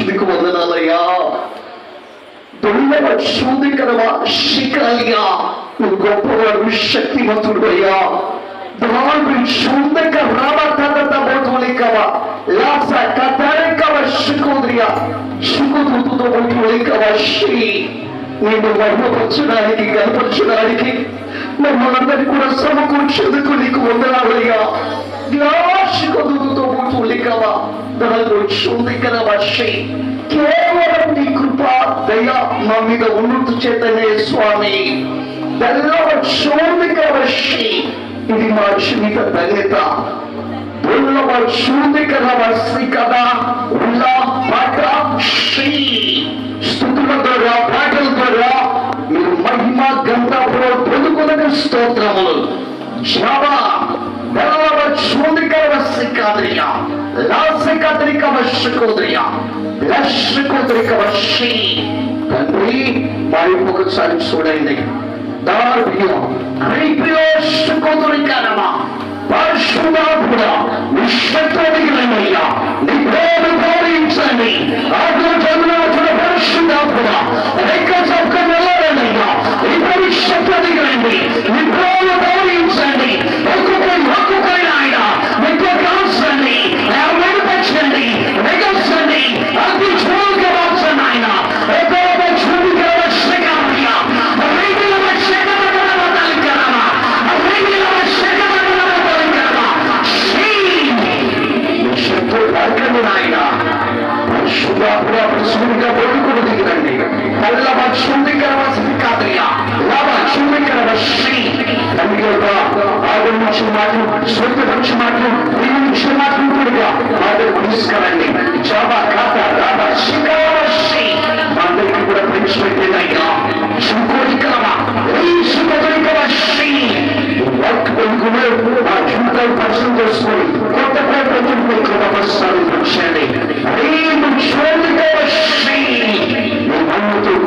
మీకు వందనాలయ్యా. దొంగవ శోధికరవా శిఖరయ్యా, నువ్వు గొప్పవాడు, శక్తివంతుడు అయ్యా. దాని శోధక రాబోతులికవ లాస కథరికవ శుకోద్రియా శుకుతుతో వంతులికవ శ్రీ నేను మహిమపరచడానికి కనపరచడానికి మమ్మల్ని కూడా సమకూర్చేందుకు నీకు వందనాలయ్యా. శుకుతుతో వంతులికవ దాని శోధికరవ శ్రీ కేవలం నీ కృప దయ మా మీద ఉన్నట్టు చేతనే స్వామి. శోధికరవ శ్రీ ఇది మా జీవిత ధన్యత. స్థుతుల ద్వారా పాటల ద్వారా మీరు మహిమ గంధపులో పొందుకునే స్తోత్రములు. తండ్రి మరి ఒకసారి చూడండి. పరిశుద్ధాత్ముడా నీ శక్తినియ్యా, నీ ప్రేమ గౌరవించండి. పరిశుద్ధాత్ముడా వెళ్ళారనయ్యా, నీ శక్తిని రండి, నీ ప్రేమ గౌరవించండి. ఒక్కొక్కరి ఆయన మీకు కాల్చండి, మెరుగుపరచండి, మెగల్చండి, అతి చూలుగా మార్చండి ఆయన. శుద్ధిగా బొట్టుకుని దిగిరండి. స్వంత పక్ష మాటలు నిమిష మాటలు కూడా తీసుకురండి. జాబా ఖాతా రాబా శిఖాశ్రీ అందరికీ కూడా పెంచిపెట్టేదయ్యా. శుకోరికరమా శ్రీ వర్క్ పొందుకునే ఆ జీవితాలు పరిశ్రమ చేసుకొని కొత్త ప్రపంచంలో కృపపరుస్తాను పక్షండి.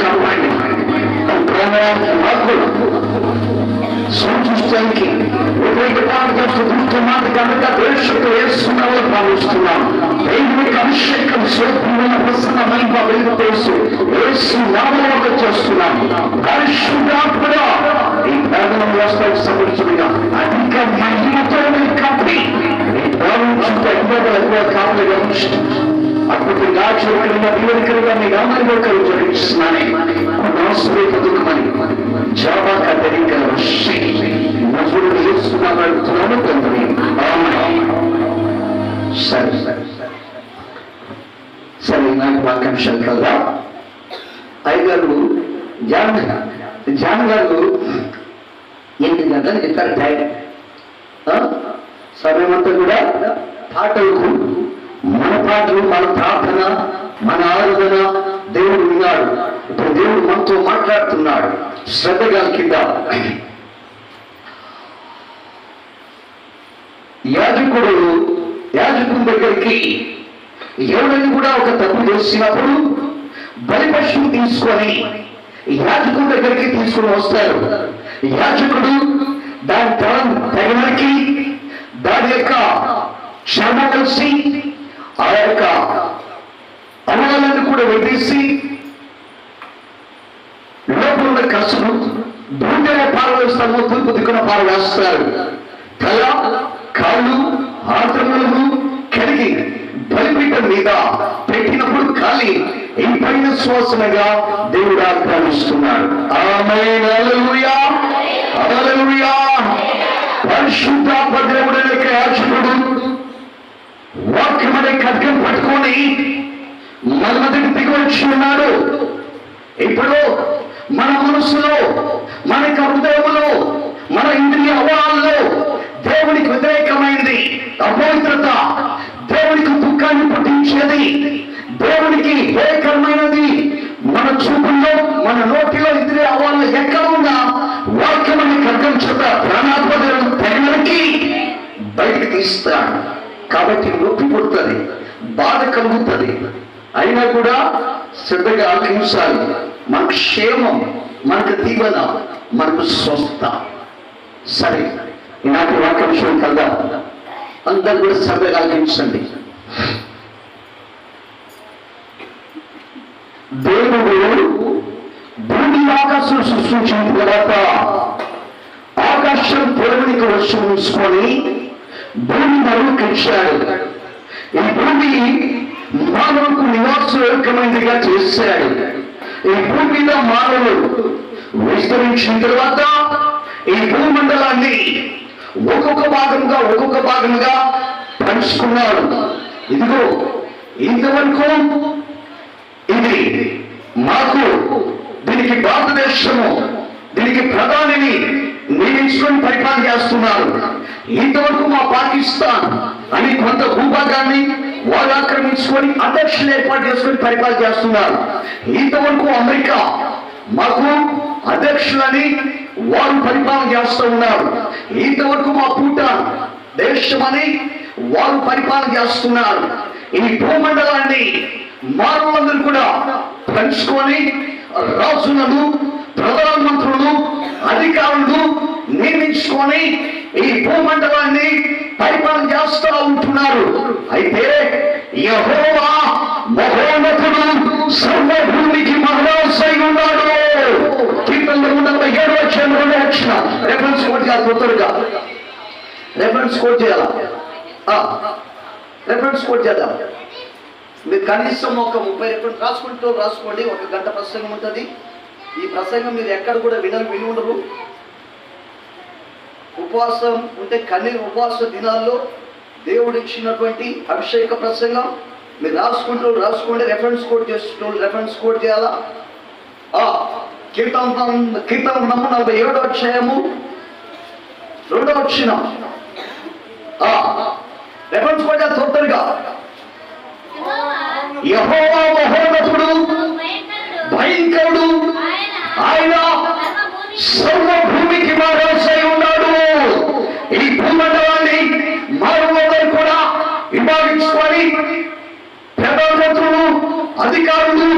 కాపాడి సూచిస్తానికి మాట కనుక ప్రేక్షకులు వేస్తున్నామని భావిస్తున్నాం. అభిషేకం స్వప్నమైన ప్రసన్నమైన తెలుసు నామక చేస్తున్నాం. పరిశుద్ధాత్మ ఈ ప్రార్థన వ్యవస్థకు సంబంధించిన అధిక మహిమతో కప్పి కాపులు గమనించు. అద్భుతంగా చూడకరంగా దీవెనకరంగా మీ నామాన్ని ఒకరు జరుగుతున్నానే పొందుకమని జాబా కదలికల నజుడు చేసుకున్నాను అడుగుతున్నాను తండ్రి. సరే సరే సరే నాకు వాక్యాంశాలు కదా. అయ్యగారు జాన్ గారు 8 గంటలకు చెప్పారు టైం. సమయం అంతా కూడా పాటలకు, మన పాటలు, మన ప్రార్థన, మన ఆరాధన దేవుడు విన్నాడు. ఇప్పుడు దేవుడు మనతో మాట్లాడుతున్నాడు. శ్రద్ధగా కింద యాజకుడి దగ్గరికి ఎవరైనా కూడా ఒక తప్పు చేసినప్పుడు బలిపశువు తీసుకొని యాజకుడి దగ్గరికి తీసుకుని వస్తారు. యాజకుడు దాని తరం తగినకి దాని యొక్క క్షమ కలిసి ఆ యొక్క అవగాలను కూడా వదిలేసి లోపల ఉన్న కసును భూమిలో పారవేస్తాము, తూర్పు దిక్కున పారవేస్తారు. తల, కాళ్ళు, ఆత్మలను కడిగి బలిపీఠం మీద పెట్టినప్పుడు ఖాళీ ఇంపైన శ్వాసనగా దేవుడు ఆక్రమిస్తున్నాడు. ఆమేన్, హల్లెలూయా, హల్లెలూయా. పరిశుద్ధాత్మ దేవుడు యాజకుడు వాక్యమనే ఖడ్గం పట్టుకొని మన మధ్యకి దిగొచ్చి ఉన్నాడు. ఇప్పుడు మన మనసులో, మన హృదయంలో, మన ఇంద్రియ అవయాల్లో దేవునికి వ్యతిరేకమైనది అపవిత్రత, దేవునికి దుఃఖాన్ని పుట్టించేది, దేవునికి భయంకరమైనది మన చూపుల్లో, మన నోటిలో, ఇంద్రియ అవయాల్లో ఎక్కడ ఉన్నా వాక్యమనే ఖడ్గం చేత ప్రాణాత్మలను తెగనరికి బయటికి తీస్తాడు. కాబట్టి నొప్పి పుడుతుంది, బాధ కలుగుతుంది. అయినా కూడా శ్రద్ధగా ఆలకించాలి. మన క్షేమం, మనకు దీవెన, మనకు స్వస్థ. సరే, ఈనాటి వాక్యాంశం కదా, అందరూ కూడా శ్రద్ధగా ఆలకించండి. దేవుడు భూమి ఆకాశం సృష్టించిన తర్వాత ఆకాశం దేవునికి వచ్చి ఉంచుకొని భూమి నరుకిచ్చాడు. ఈ భూమి మానవులకు నివాసయోగ్యమైనదిగా చేశాడు. ఈ భూమి మీద మానవులు విస్తరించిన తర్వాత ఈ భూమండలాన్ని ఒక్కొక్క భాగంగా పంచుకున్నాడు. ఇదిగో ఇంతవరకు ఇది మాకు, దీనికి భారతదేశము, దీనికి ప్రధానిని నియమించుకొని పరిపాలన చేస్తున్నారు. ఇంతవరకు మా పాకిస్తాన్ అని కొంత భూభాగాన్ని వాళ్ళు ఆక్రమించుకొని అధ్యక్షులు ఏర్పాటు చేసుకొని పరిపాలన చేస్తున్నారు. ఇంతవరకు అమెరికా మాకు అధ్యక్షులని వాళ్ళు పరిపాలన చేస్తూ ఉన్నారు. ఇంతవరకు మా భూటాన్ దేశమని వాళ్ళు పరిపాలన చేస్తున్నారు. ఈ భూమండలాన్ని మానవులందరూ కూడా పంచుకొని రాజులను, ప్రధానమంత్రులు, అధికారులు నియమించుకొని ఈ భూమండలాన్ని పరిపాలన చేస్తూ ఉంటున్నారు. అయితే యెహోవా మహోన్నతుడు, సర్వభూమికి మహారాజై ఉన్నాడు. కీర్తనలు 47 రెఫరెన్స్ కోట్ చేయాలి. తొందరగా రెఫరెన్స్ కోట్ చేయాలా? రెఫరెన్స్ కోట్ చేద్దాం. మీరు కనీసం ఒక 30 రెఫరెన్స్ రాసుకోండి. 1 గంట ప్రసంగం ఉంటుంది. ఈ ప్రసంగం మీరు ఎక్కడ కూడా విని ఉండరు. ఉపవాసం ఉంటే ఉపవాస దినాల్లో దేవుడు ఇచ్చినటువంటి అభిషేక ప్రసంగం మీరు రాసుకోండి. రెఫరెన్స్ కోడ్ చేయాలా? కీర్తన 47వ అధ్యాయము 2వ వచనం. రెఫరెన్స్ కోడ్ చేయాలి తొందరగా. యెహోవా మహోన్నతుడు, భయంకరుడు, ఆయన సర్వభూమికి మహారాజై ఉన్నాడు. ఈ భూమండలాన్ని మానవులందరూ కూడా విభాగించుకొని ప్రధానమంత్రులు, అధికారులు,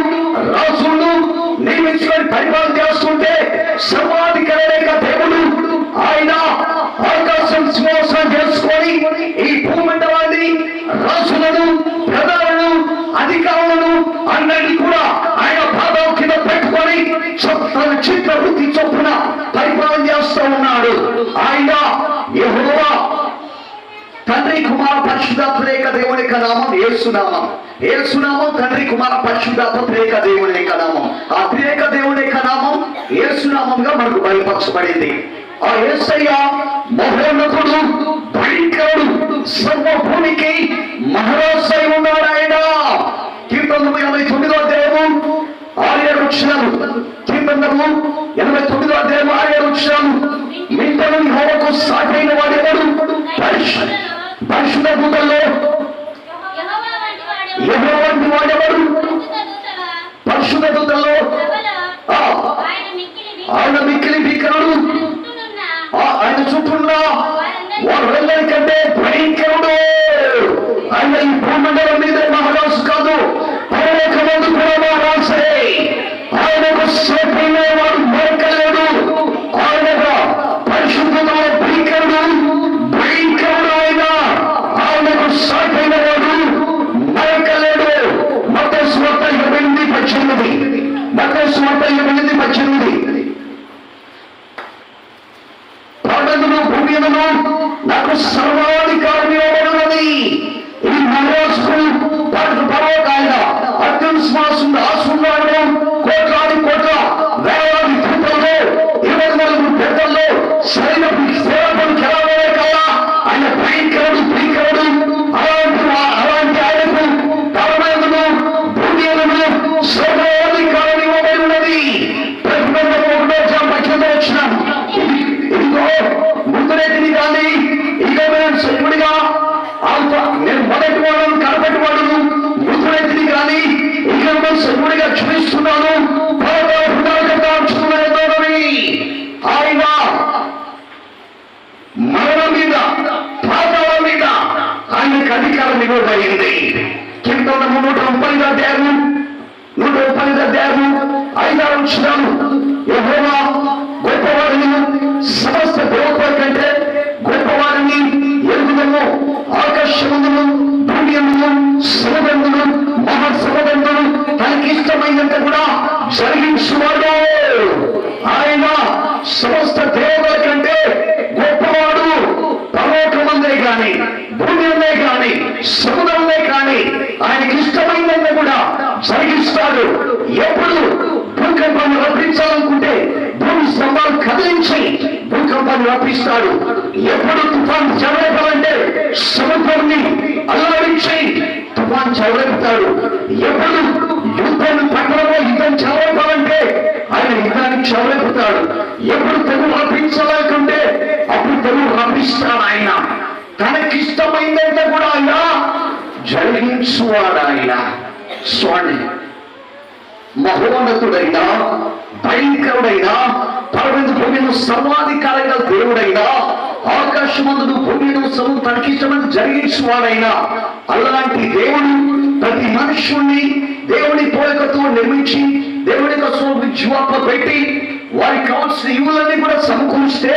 రాజులు నియమించుకొని పరిపాలన చేస్తుంటే సర్వాధికారైన దేవుడు ఆయన ఆకాశం సింహాసనం చేసుకొని ఈ భూమండలాన్ని రాజులను, ప్రధానులను, అధికారులను అందరినీ కూడా ఆయన పాదం కింద పెట్టుకొని తన చిత్త వృత్తి చొప్పున పరిపాలన చేస్తూ ఉన్నాడు. ఆయన యెహోవా తండ్రి, కుమార, పరిశుద్ధాత్మ త్రియేక దేవుని యొక్క నామం యేసునామం. యేసునామం తండ్రి, కుమార, పరిశుద్ధాత్మ త్రియేక దేవుని యొక్క నామం. ఆ త్రియేక దేవుని యొక్క నామం యేసునామంగా మనకు బయలుపరచబడింది. ఆ యేసయ్య మహోన్నతుడు, భయంకరుడు, సర్వభూమికి మహారాజై ఉన్నాడు ఆయన. కీర్తనలు 89వ అధ్యాయము 6-7 వచనాలు. కీర్తనలు 89వ అధ్యాయము 6-7 వచనాలు. మింటను యెహోవాకు సాటైన వాడెవడు? పరిశుద్ధ దూతల్లో యెహోవా వంటి వాడెవడు? పరిశుద్ధ దూతల్లో ఆయన మిక్కిలి భీకరుడు, ఆయన చుట్టూన్న వారందరికంటే భయంకరుడు. ఆయన ఈ భూమండలం మీద మహారాజు కాదు, పరలోకమందు కూడా మహారాజే. ఆయనకు సాటైన వాడు మరొకలేడు. ఆయనగా పరిశుద్ధంలో భయంకరుడు, భయంకరుడు ఆయన. ఆయనకు సాటైన వాడు మరొకలేడు. మత్తయి సువార్త 28:18. మత్తయి సువార్త 28:18. భూమిలో నాకు సర్వాధికారం ఇవ్వబడినది. ఈ మహారాజుకు పరలోకాయన అత్యున్మాసం రాసున్నాడు. కోట్లాది కోట్ల వేలాది దూతల్లో 24 పెద్దల్లో సైన్యపు సేవకులకు ఎలా కల్లా ఆయన భయంకరుడు, భయంకరుడు. అలాంటి ఆయనకు పరమేందును, భూమిలో సర్వాధికారం ఇవ్వబడి ఉన్నది. ప్రతిబంధం 1వ వచ్చినాను. ఇదిగో మృతురేతిని కానీ, ఇదిగో నేను సైనికుడిగా నేను మొదటి వాడును, కనపటి వాడును. మృతురేతిని కానీ ఇదిగో సైనికుడిగా చూపిస్తున్నాను. ఆయన మరణం మీద, పాతాళం మీద ఆయనకు అధికారం ఇవ్వబడింది. కీర్తన 135వ అధ్యాయము 5-6 వచనాలు. యెహోవా గొప్పవాడిని, సమస్త దేవతల కంటే గొప్పవాడిని ఎరుగుదము. ఆకాశమును, భూమి, సముద్రమును, మహాసముద్రమును తనకి ఇష్టమైనంత కూడా జరిగించువాడు. ఆయన సమస్త దేవతల కంటే గొప్పవాడు. పర్వతమందే కానీ, భూమి ఉందే కానీ, సముద్రంలో కానీ ఆయనకి ఇష్టమైనంత కూడా జరిగిస్తాడు. ఎప్పుడు భూకంపాన్ని రప్పించాలనుకుంటే భూమి స్తంభాలు కదిలించి భూకంపాన్ని రప్పిస్తాడు. ఎప్పుడు తుఫాన్ చెవరేపాలంటే సముద్రాన్ని అల్లాడించి తుఫాన్ చెవరేపుతాడు. ఎప్పుడు యుద్ధాన్ని పట్టణంలో యుద్ధం చెవరేపాలంటే ఆయన యుద్ధానికి చెవరేపుతాడు. ఎప్పుడు తెగులు రప్పించాలనుకుంటే అప్పుడు తెగులు రప్పిస్తాడు. ఆయన తనకిష్టమైనంత కూడా ఆయన జరిగించువాడు. ఆయన స్వామి మహోన్నతుడైన, భయంకరుడైన, పరమందు భూమిను సర్వాధికారంగా దేవుడైనా, ఆకాశమందును భూమిను తనకిష్టమైన జరిగించువాడైనా అలాంటి దేవుడు ప్రతి మనుషుణ్ణి దేవుని పోలికతో నిర్మించి దేవుని కోసం జ్వాప పెట్టి వారికి కావాల్సిన ఇవులన్నీ కూడా సమకూరిస్తే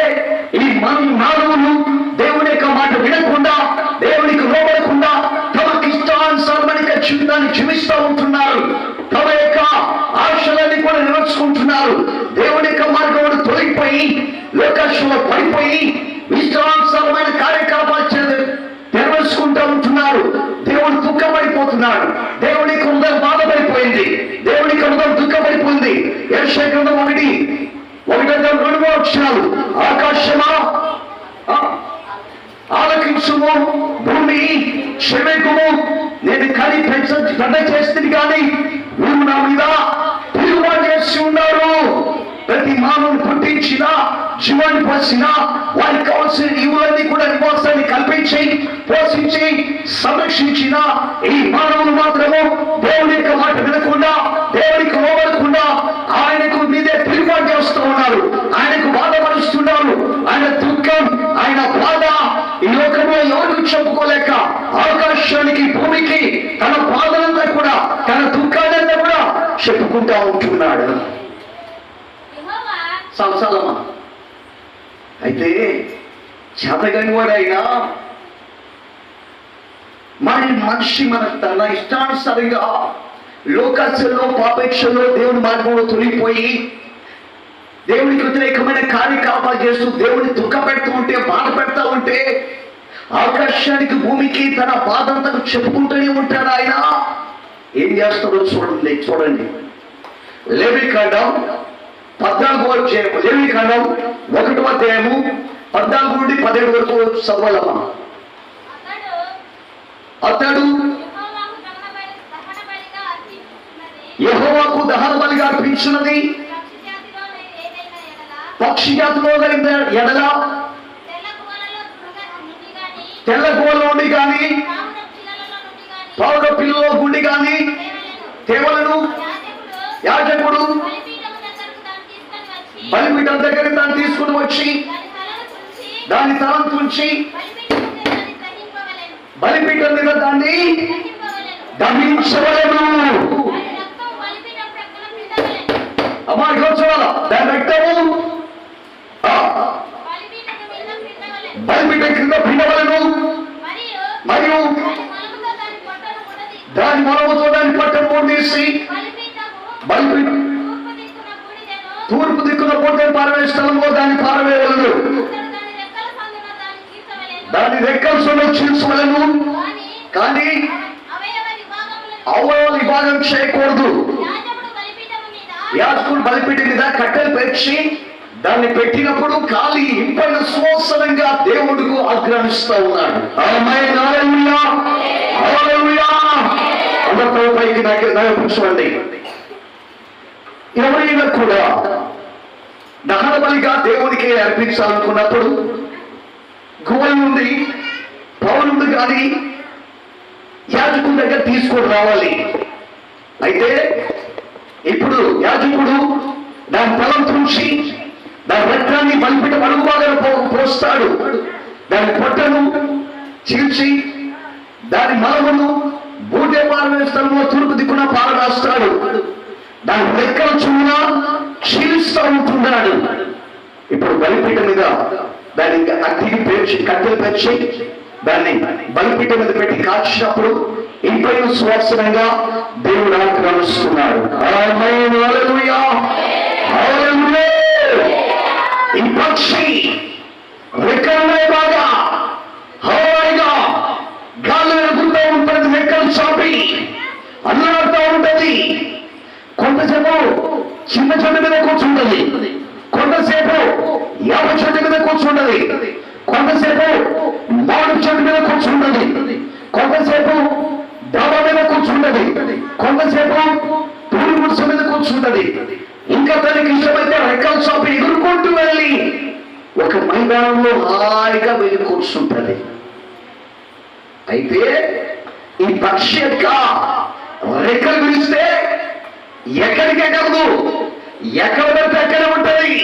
ఈ మానవులు దేవుని యొక్క మాట వినకుండా, దేవునికి లోబడకుండా తమకి ఇష్టానుసారమైన జీవితాన్ని జీవిస్తూ ఉంటున్నారు. తమ యొక్క ఆశలన్నీ కూడా నెరవేర్చుకుంటున్నారు. దేవుని యొక్క మార్గంలో తొలగిపోయి లోకాశంలో పడిపోయి ఇష్టానుసారమైన కార్యకలాపాలు నెరవేర్చుకుంటూ ఉంటున్నారు. దేవుడు దుఃఖపడిపోతున్నాడు. దేవుని హృదయం బాధపడిపోయింది. దేవుని హృదయం దుఃఖపడిపోయింది. యెషయా గ్రంథం 1:2 అక్షరాలు, ఆకాశమా ఆలకించుము, భూమి క్షమికుము, నేను కని పెద్ద చేస్తుంది కానీ నువ్వు నా మీద తిరుగుబాటు చేసి ఉన్నారు. ప్రతి మానవుని పుట్టించిన, జీవాన్ని పోసిన, వారికి కావాల్సిన ఇవులన్నీ కూడా నివాసాన్ని కల్పించి పోషించి సంరక్షించిన ఈ మానవులు మాత్రము దేవుని యొక్క మాట వినకుండా, దేవునికి లోబడకుండా ఆయనకు మీదే తిరుగుబాటు చేస్తూ ఉన్నారు. ఆయనకు బాధపరుస్తున్నారు. ఆయన దుఃఖం, ఆయన బాధ ఈ లోకంలో ఎవరికి చెప్పుకోలేక ఆకాశానికి, భూమికి తన బాధలంతా కూడా, తన దుఃఖాలంతా కూడా చెప్పుకుంటా ఉంటున్నాడు. సంవత్సరమా అయితే చేతగాని వాడైనా మనిషి తన ఇష్టానుసారంగా లోకాశల్లో, పాపేక్షల్లో, దేవుని మార్గంలో తొలిగిపోయి దేవునికి వ్యతిరేకమైన కార్యకలాపాలు చేస్తూ దేవుని దుఃఖ పెడుతూ ఉంటే, బాధ పెడతా ఉంటే ఆకాశానికి, భూమికి తన బాధంతా చెప్పుకుంటూనే ఉంటాడు. ఆయన ఏం చేస్తాడో చూడండి. లేవికాండం 14 లేవికాండం 1వ అధ్యాయము 14 నుండి 17 వరకు చదవాలమ్మా. అతడు యెహోవాకు దహన బలిగా అర్పించున్నది పక్షి జాతిలో ఎడల, తెల్ల గోల నుండి కానీ, పౌర పిల్లలో గుండి కానీ తేవలను యాజకుడు బలిపీఠం దగ్గర దాన్ని తీసుకుని వచ్చి దాని తలం తుంచి బలిపీఠం మీద దాన్ని దహించవలెను. అమ్మా చూడాల దాని రక్తము బలిపీఠం కింద పిండవలెను. మరియు దాని మొలముతో దాని పట్టను తీసి బలిపీఠం తూర్పు దిక్కున పోతే పారవే స్థలంలో దాన్ని పారవేయవలను. దాని రెక్కల సొమ్ము చీల్చవలను. కానీ అవయవ విభాగం చేయకూడదు. యాజకుడు బలిపీఠం మీద కట్టెలు పెంచి దాన్ని పెట్టినప్పుడు గాలి ఇంపైన సువాసనంగా దేవుడుకు ఆగ్రహిస్తూ ఉన్నాడు. అందరితో పైకి కూర్చోండి. ఎవరైనా కూడా దహన బలిగా దేవునికి అర్పించాలనుకున్నప్పుడు గువ్వల నుండి, పౌరు నుండి కానీ యాజకుడి దగ్గర తీసుకొని రావాలి. అయితే ఇప్పుడు యాజకుడు దాని తలం తుంచి దాని రక్తాన్ని బలిపీఠం అడుగు భాగాన పోస్తాడు. దాని పొట్టను చీల్చి దాని మలమును బూటే పారవేసే స్థలంలో తూర్పు దిక్కున పారవేస్తాడు. దాని రెక్కల చున్న చీలుస్తూ ఉంటున్నాడు. ఇప్పుడు బలిపీఠం మీద దాన్ని అగ్గికి పేర్చి, కట్టెలు పెంచి దాన్ని బలిపీఠం మీద పెట్టి కాల్చినప్పుడు ఇంపైన సువాసనగా దేవుడు ఆక్రమిస్తున్నాడు. ఈ పక్షి రెక్కలనే బాగా హాయిగా గాలి ఎగురుతూ ఉంటుంది, రెక్కలు చాపి అల్లాడుతూ ఉంటుంది. కొంతసేపు చిన్న చెట్టు మీద కూర్చుంటది, కొంతసేపు యాప చెట్టు మీద కూర్చుంటది, కొంతసేపు మామిడి చెట్టు మీద కూర్చుంటది, కొంతసేపు డాబా మీద కూర్చుంటది, కొంతసేపు పూరి గుడిస మీద కూర్చుంటది. ఇంకా తనకి ఇష్టమైతే రెక్కలు చాపి ఎగురుకుంటూ వెళ్ళి ఒక మైదానంలో హాయిగా వెళ్ళి కూర్చుంటది. అయితే ఈ పక్షి యొక్క రెక్కలు విరిస్తే ఎక్కడికి ఎక్కదు, ఎక్కడ పడితే ఎక్కడ ఉంటది.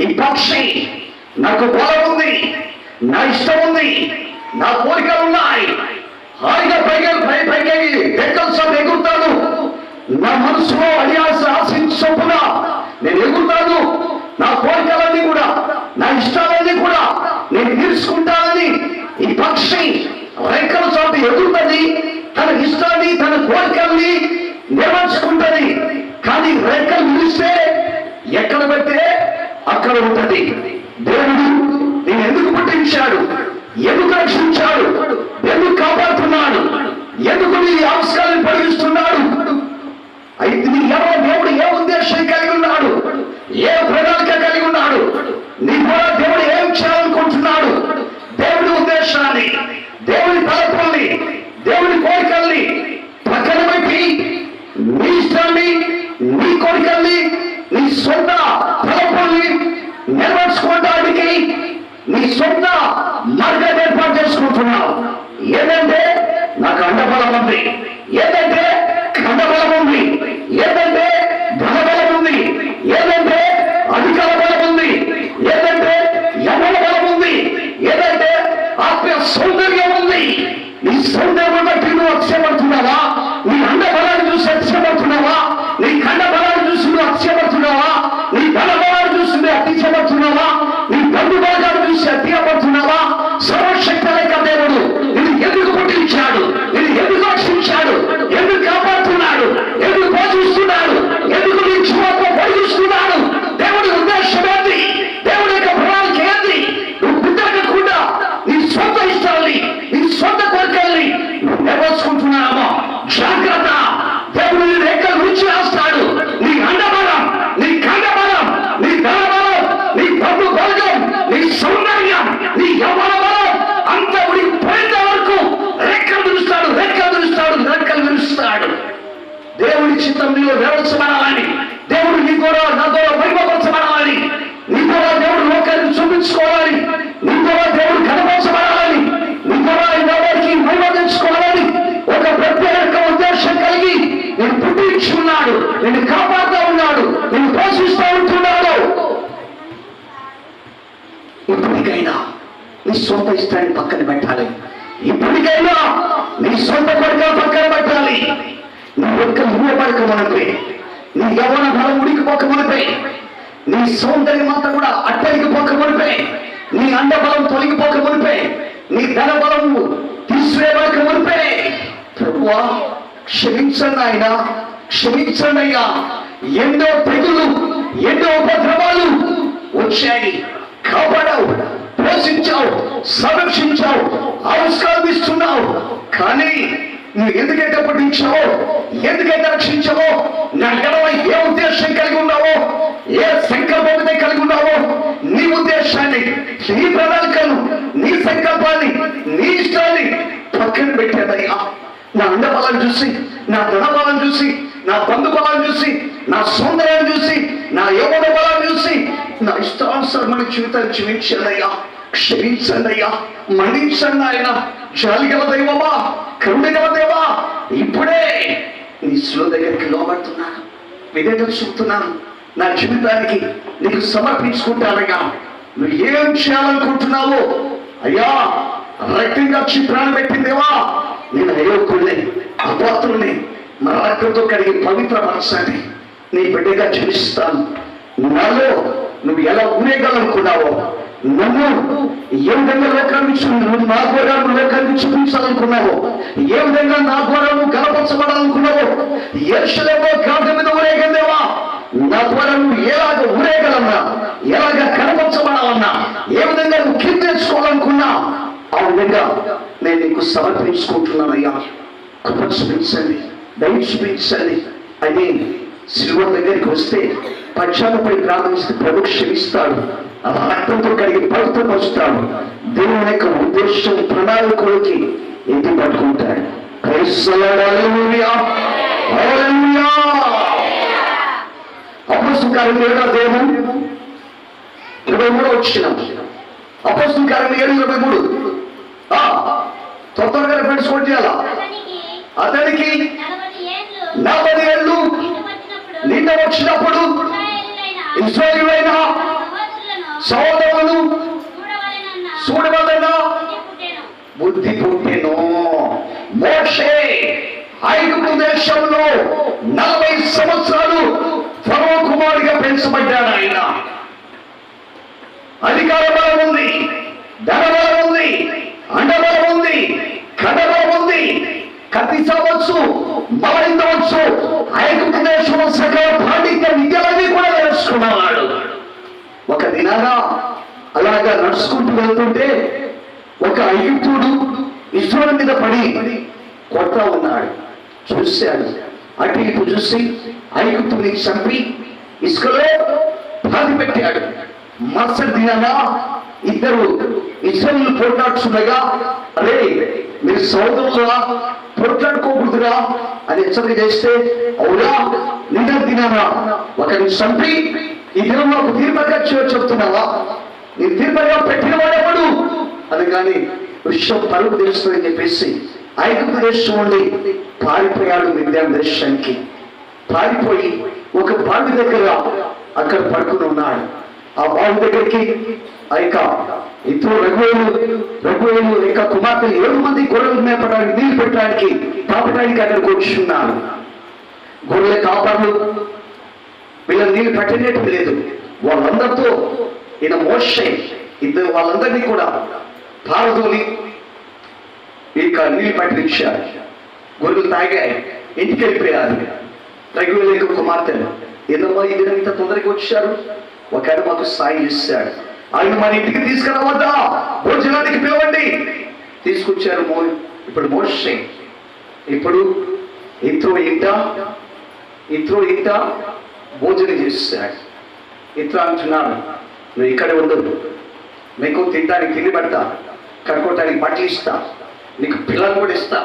ఈ పక్షి నాకు బలం ఉంది, నా ఇష్టం ఉంది, నా కోరికలు ఉన్నాయి, హాయిగా పైకి రెక్కలు చాపి ఎగురుతాను, నా మనసులో ఆశించొప్పున నేను ఎగురుతాను, నా కోరికలన్నీ కూడా నా ఇష్టాలన్నీ కూడా నేను తీర్చుకుంటానని ఈ పక్షి రెక్కలు చాపి ఎగురుతుంది. తన ఇష్టాన్ని తన కోరికల్ని నిర్వహించుకుంటది. కానీ రెక్కలు విరిస్తే ఎక్కడ పెడితే అక్కడ ఉంటది. దేవుడు నేను ఎందుకు పుట్టించాడు, ఎందుకు రక్షించాడు, ఎందుకు కాపాడుతున్నాడు, ఎందుకు నీ ఆవిష్కారాన్ని పొడిగిస్తున్నాడు, అయితే నీ దేవుడు ఏ ఉద్దేశం కలిగి ఉన్నాడు, ఏ ప్రణాళిక కలిగి ఉన్నాడు, నీ కూడా దేవుడు ఏం చేయాలనుకుంటున్నాడు, దేవుడి ఉద్దేశాన్ని, దేవుడి తలపుల్ని, దేవుడి కోరికల్ని పక్కన పెట్టి నీ ఇష్టాన్ని, నీ కోరికల్ని, నీ సొంత తలపుల్ని నిర్వహించుకోవడానికి నీ సొంత మార్గాన్ని ఏర్పాటు చేసుకుంటున్నావు. ఏదంటే నాకు అండబలం ఉంది, ఏదంటే కండబలం ఉంది, ఏదంటే ధనబలం ఉంది, ఏదంటే అధికార బలం ఉంది, ఏదంటే యమన బలం ఉంది, ఏదంటే ఆత్మీయ సౌందర్యం ఉంది. నీ సౌందర్యం బట్టి నువ్వు అతిశయపడుతున్నావా? నీ అండబలాన్ని చూసి అతిశయపడుతున్నావా? నీ కండ బలాన్ని చూసి నువ్వు అతిశయపడుతున్నావా? నీ ధన బలాన్ని చూసి నువ్వు అతిశయపడుతున్నావా? నీ బంధు బలాన్ని చూసి అతిశయపడుతున్నావా? సర్వశక్తి లేక దేవుడు నిన్ను ఎందుకు పుట్టించాడు, నిన్ను ఎందుకు రక్షించాడు, ఎందుకు కాపాడుతున్నాడు, ఎందుకు పోషిస్తున్నాడు, ఎందుకు నీ జీవితంలో పొడిగిస్తున్నాడు, దేవుడి ఉద్దేశం ఏంటి, దేవుడి యొక్క ప్రణాళిక ఏంటి? నువ్వు పుట్టకుండా నీ సొంత ఇష్టాల్ని, నీ సొంత కోరికల్ని నువ్వు నిర్వహించుకుంటున్నావా? జాగ్రత్త. దేవుడు నీ రెక్కలు రుచి వేస్తాడు. నీ అండబలం, నీ కండబలం, నీ ధనబలం, నీ బంధు బలగం, నీ సౌందర్యం, నీ యవ్వన బలం అంత పోయేంత వరకు రెక్కలు విరుస్తాడు, రెక్కలు విరుస్తాడు, రెక్కలు విరుస్తాడు. దేవుడి చిత్తం నీలో నెరవేర్చబడాలని, దేవుడు నీ కూడా నా ద్వారా మహిమపరచబడాలని, నీ ద్వారా దేవుడు లోకాన్ని చూపించుకోవాలని, నీ ద్వారా దేవుడు కనపరచబడాలని, నీ ద్వారా ఎవరికి మహిమ తెచ్చుకోవాలని ఒక ప్రత్యేక ఉద్దేశం కలిగి నేను పుట్టించి ఉన్నాడు, నేను కాపాడుతూ ఉన్నాడు, నేను పోషిస్తూ ఉంటున్నాడు. ఇప్పటికైనా నీ సొంత ఇష్టాన్ని పక్కన పెట్టాలి. ఇప్పటికైనా నీ సొంత కోరికలు పక్కన పెట్టాలి. నీ యొక్క ఇవ్వబడక మనపై, నీ యవ్వన బలం ఉడికిపోక మనపై, నీ సౌందర్యం అంతా కూడా అట్టడిగిపోక మనపై, నీ అండబలం తొలగిపోక మనపై, నీ ధన బలము తీసివేయబడక మనపై ప్రభువా క్షమించండి ఆయన, క్షమించండి అయ్యా. ఎన్నో తెగులు, ఎన్నో ఉపద్రవాలు వచ్చాయి, కాపాడావు, పోషించావు, సంరక్షించావు, ఆవిష్కరిస్తున్నావు. కానీ నువ్వు ఎందుకైతే పట్టించావో, ఎందుకైతే రక్షించావో, నా గడవ ఏ ఉద్దేశం కలిగి ఉన్నావో, ఏ సంకల్పం కలిగి ఉన్నావో, నీ ఉద్దేశాన్ని, నీ ప్రణాళికను, నీ సంకల్పాన్ని, నీ ఇష్టాన్ని పక్కన పెట్టేదయ్యా. నా అండబలాన్ని చూసి, నా ధనబలాన్ని చూసి, నా బంధు బలాన్ని చూసి, నా సౌందర్యాన్ని చూసి, నా యవ్వన బలాన్ని చూసి నా ఇష్టానుసారమైన జీవితాన్ని జీవించానయ్యా. క్షమించండి అయ్యా, మన్నించండి ఆయన. జాలిగల దైవమా, కరుణగల దేవా, ఇప్పుడే నీ శిలువ దగ్గరికి లోబడుతున్నాను, విధేయత చూపుతున్నాను, నా జీవితానికి నీకు సమర్పించుకుంటానయ్యా. నువ్వు ఏం చేయాలనుకుంటున్నావో అయ్యా, రక్తం వచ్చి ప్రాణం పెట్టిందేవా, నేను అయోగ్యుడిని, అపాత్రుని, నా రక్తంతో కడిగి పవిత్రపరచాలి, నీ బిడ్డగా జీవిస్తాను. నాలో నువ్వు ఎలా ఊరేగాలనుకున్నావో, నువ్వు ఏ విధంగా లోకానికి నా ద్వారా లోకానికి చూపించాలనుకున్నావో, ఏ విధంగా నా ద్వారా నువ్వు కనపరచబడాలనుకున్నావో, యెరూషలేములో గాడిద మీద ఊరేగలేవా, నా ద్వారా నువ్వు ఎలాగ ఊరేగలన్నా, ఎలాగ కనపరచబడాలన్నా, ఏ విధంగా నువ్వు కీర్తించుకోవాలనుకున్నా ఆ విధంగా నేను నీకు సమర్పించుకుంటున్నానయ్యా. కృప చూపించండి, దయ చూపించండి అని శిలువ దగ్గరికి వస్తే పశ్చాత్తపడి ప్రార్థిస్తే ప్రభు క్షమిస్తాడు. ఆ రక్తంతో కడిగి పవిత్రపరుస్తాడు. దేవుని యొక్క ఉద్దేశం ప్రణాళికలోకి ఎత్తి పట్టుకుంటాడు. అపోస్తలుల కార్యం 7వ అధ్యాయం 23వ వచనం. అపోస్తలుల కార్యం 7:23. తొందరగా ఫ్రెండ్స్ కోట్ చేయాలా. అతనికి 40 ఏళ్ళు నిండ వచ్చినప్పుడు ఇశ్రాయేలీయులైన సహోదరులను చూడవలన బుద్ధి పుట్టెను. మోషే ఐగుప్తు దేశంలో 40 సంవత్సరాలు ఫరో కుమారుడిగా పెంచబడ్డాడు. ఆయన అధికార బలం ఉంది, ధన బలం ఉంది, అండబలం ఉంది, కడబలం ఉంది. కత్తి చావచ్చు, మరణించవచ్చు. ఐగుప్తు దేశంలో సకల పాండిత్య విద్యలన్నీ కూడా నేర్చుకున్నవాడు. ఒక దినాన అలాగా నడుచుకుంటూ వెళ్తుంటే ఒక ఐగుప్తుడు ఇశ్రాయేలు మీద పడి కొడతా ఉన్నాడు. చూశాడు, అటు ఇటు చూసి ఐగుప్తుని చంపి ఇసుకలో బాధ పెట్టాడు. మరుసటి దినాన ఇద్దరు ఇశ్రాయేలు పోట్లాడుతుండగా, అరే మీరు సోదరులా పోట్లాడుకోకూడదురా అని హెచ్చరిక చేస్తే, అవునా నిన్న దినాన ఒకరిని చంపి ఈ దినం నాకు తీర్పగా చెప్తున్నావా? నీ తీర్పగా పెట్టిన వాడెవడు అని కానీ విషయం పరుగు తెలుస్తుందని చెప్పేసి ఐగుప్తు దేశం నుండి పారిపోయాడు. మిద్యాను దేశానికి పారిపోయి ఒక బావి దగ్గర అక్కడ పడుకుని ఉన్నాడు. ఆ బావి దగ్గరికి ఆ యొక్క ఇద్దరు రఘువేలు యొక్క కుమార్తెలు 7 మంది గొర్రెలు మేపడానికి, నీళ్లు పెట్టడానికి, తాపడానికి అక్కడికి వచ్చున్నారు. గొర్రెల కాపర్లు వీళ్ళని నీళ్లు పెట్టనేటం లేదు. వాళ్ళందరితో ఈయన మోషే ఇద్దరు వాళ్ళందరినీ కూడా పారదోలి ఇక నీళ్లు పట్టించారు. గొర్రెలు తాగాయి, ఇంటికి వెళ్ళిపోయారు. రఘువేలు యొక్క కుమార్తెలు, ఎందుకమ్మా ఈ దినం ఇంత తొందరగా వచ్చారు? ఒక ఆయన మాకు సాయం చేశాడు, ఆయన మన ఇంటికి తీసుకురావద్దా, భోజనానికి పిలవండి. తీసుకొచ్చారు. ఇప్పుడు మోషే ఇప్పుడు ఇత్రో ఇంట భోజనం చేశాడు. ఇత్ర అంటున్నాడు, నువ్వు ఇక్కడే ఉండదు, నీకు తినడానికి తిండి పెడతా, కట్టుకోవటానికి బట్టలు ఇస్తా, నీకు పిల్లలు కూడా ఇస్తా,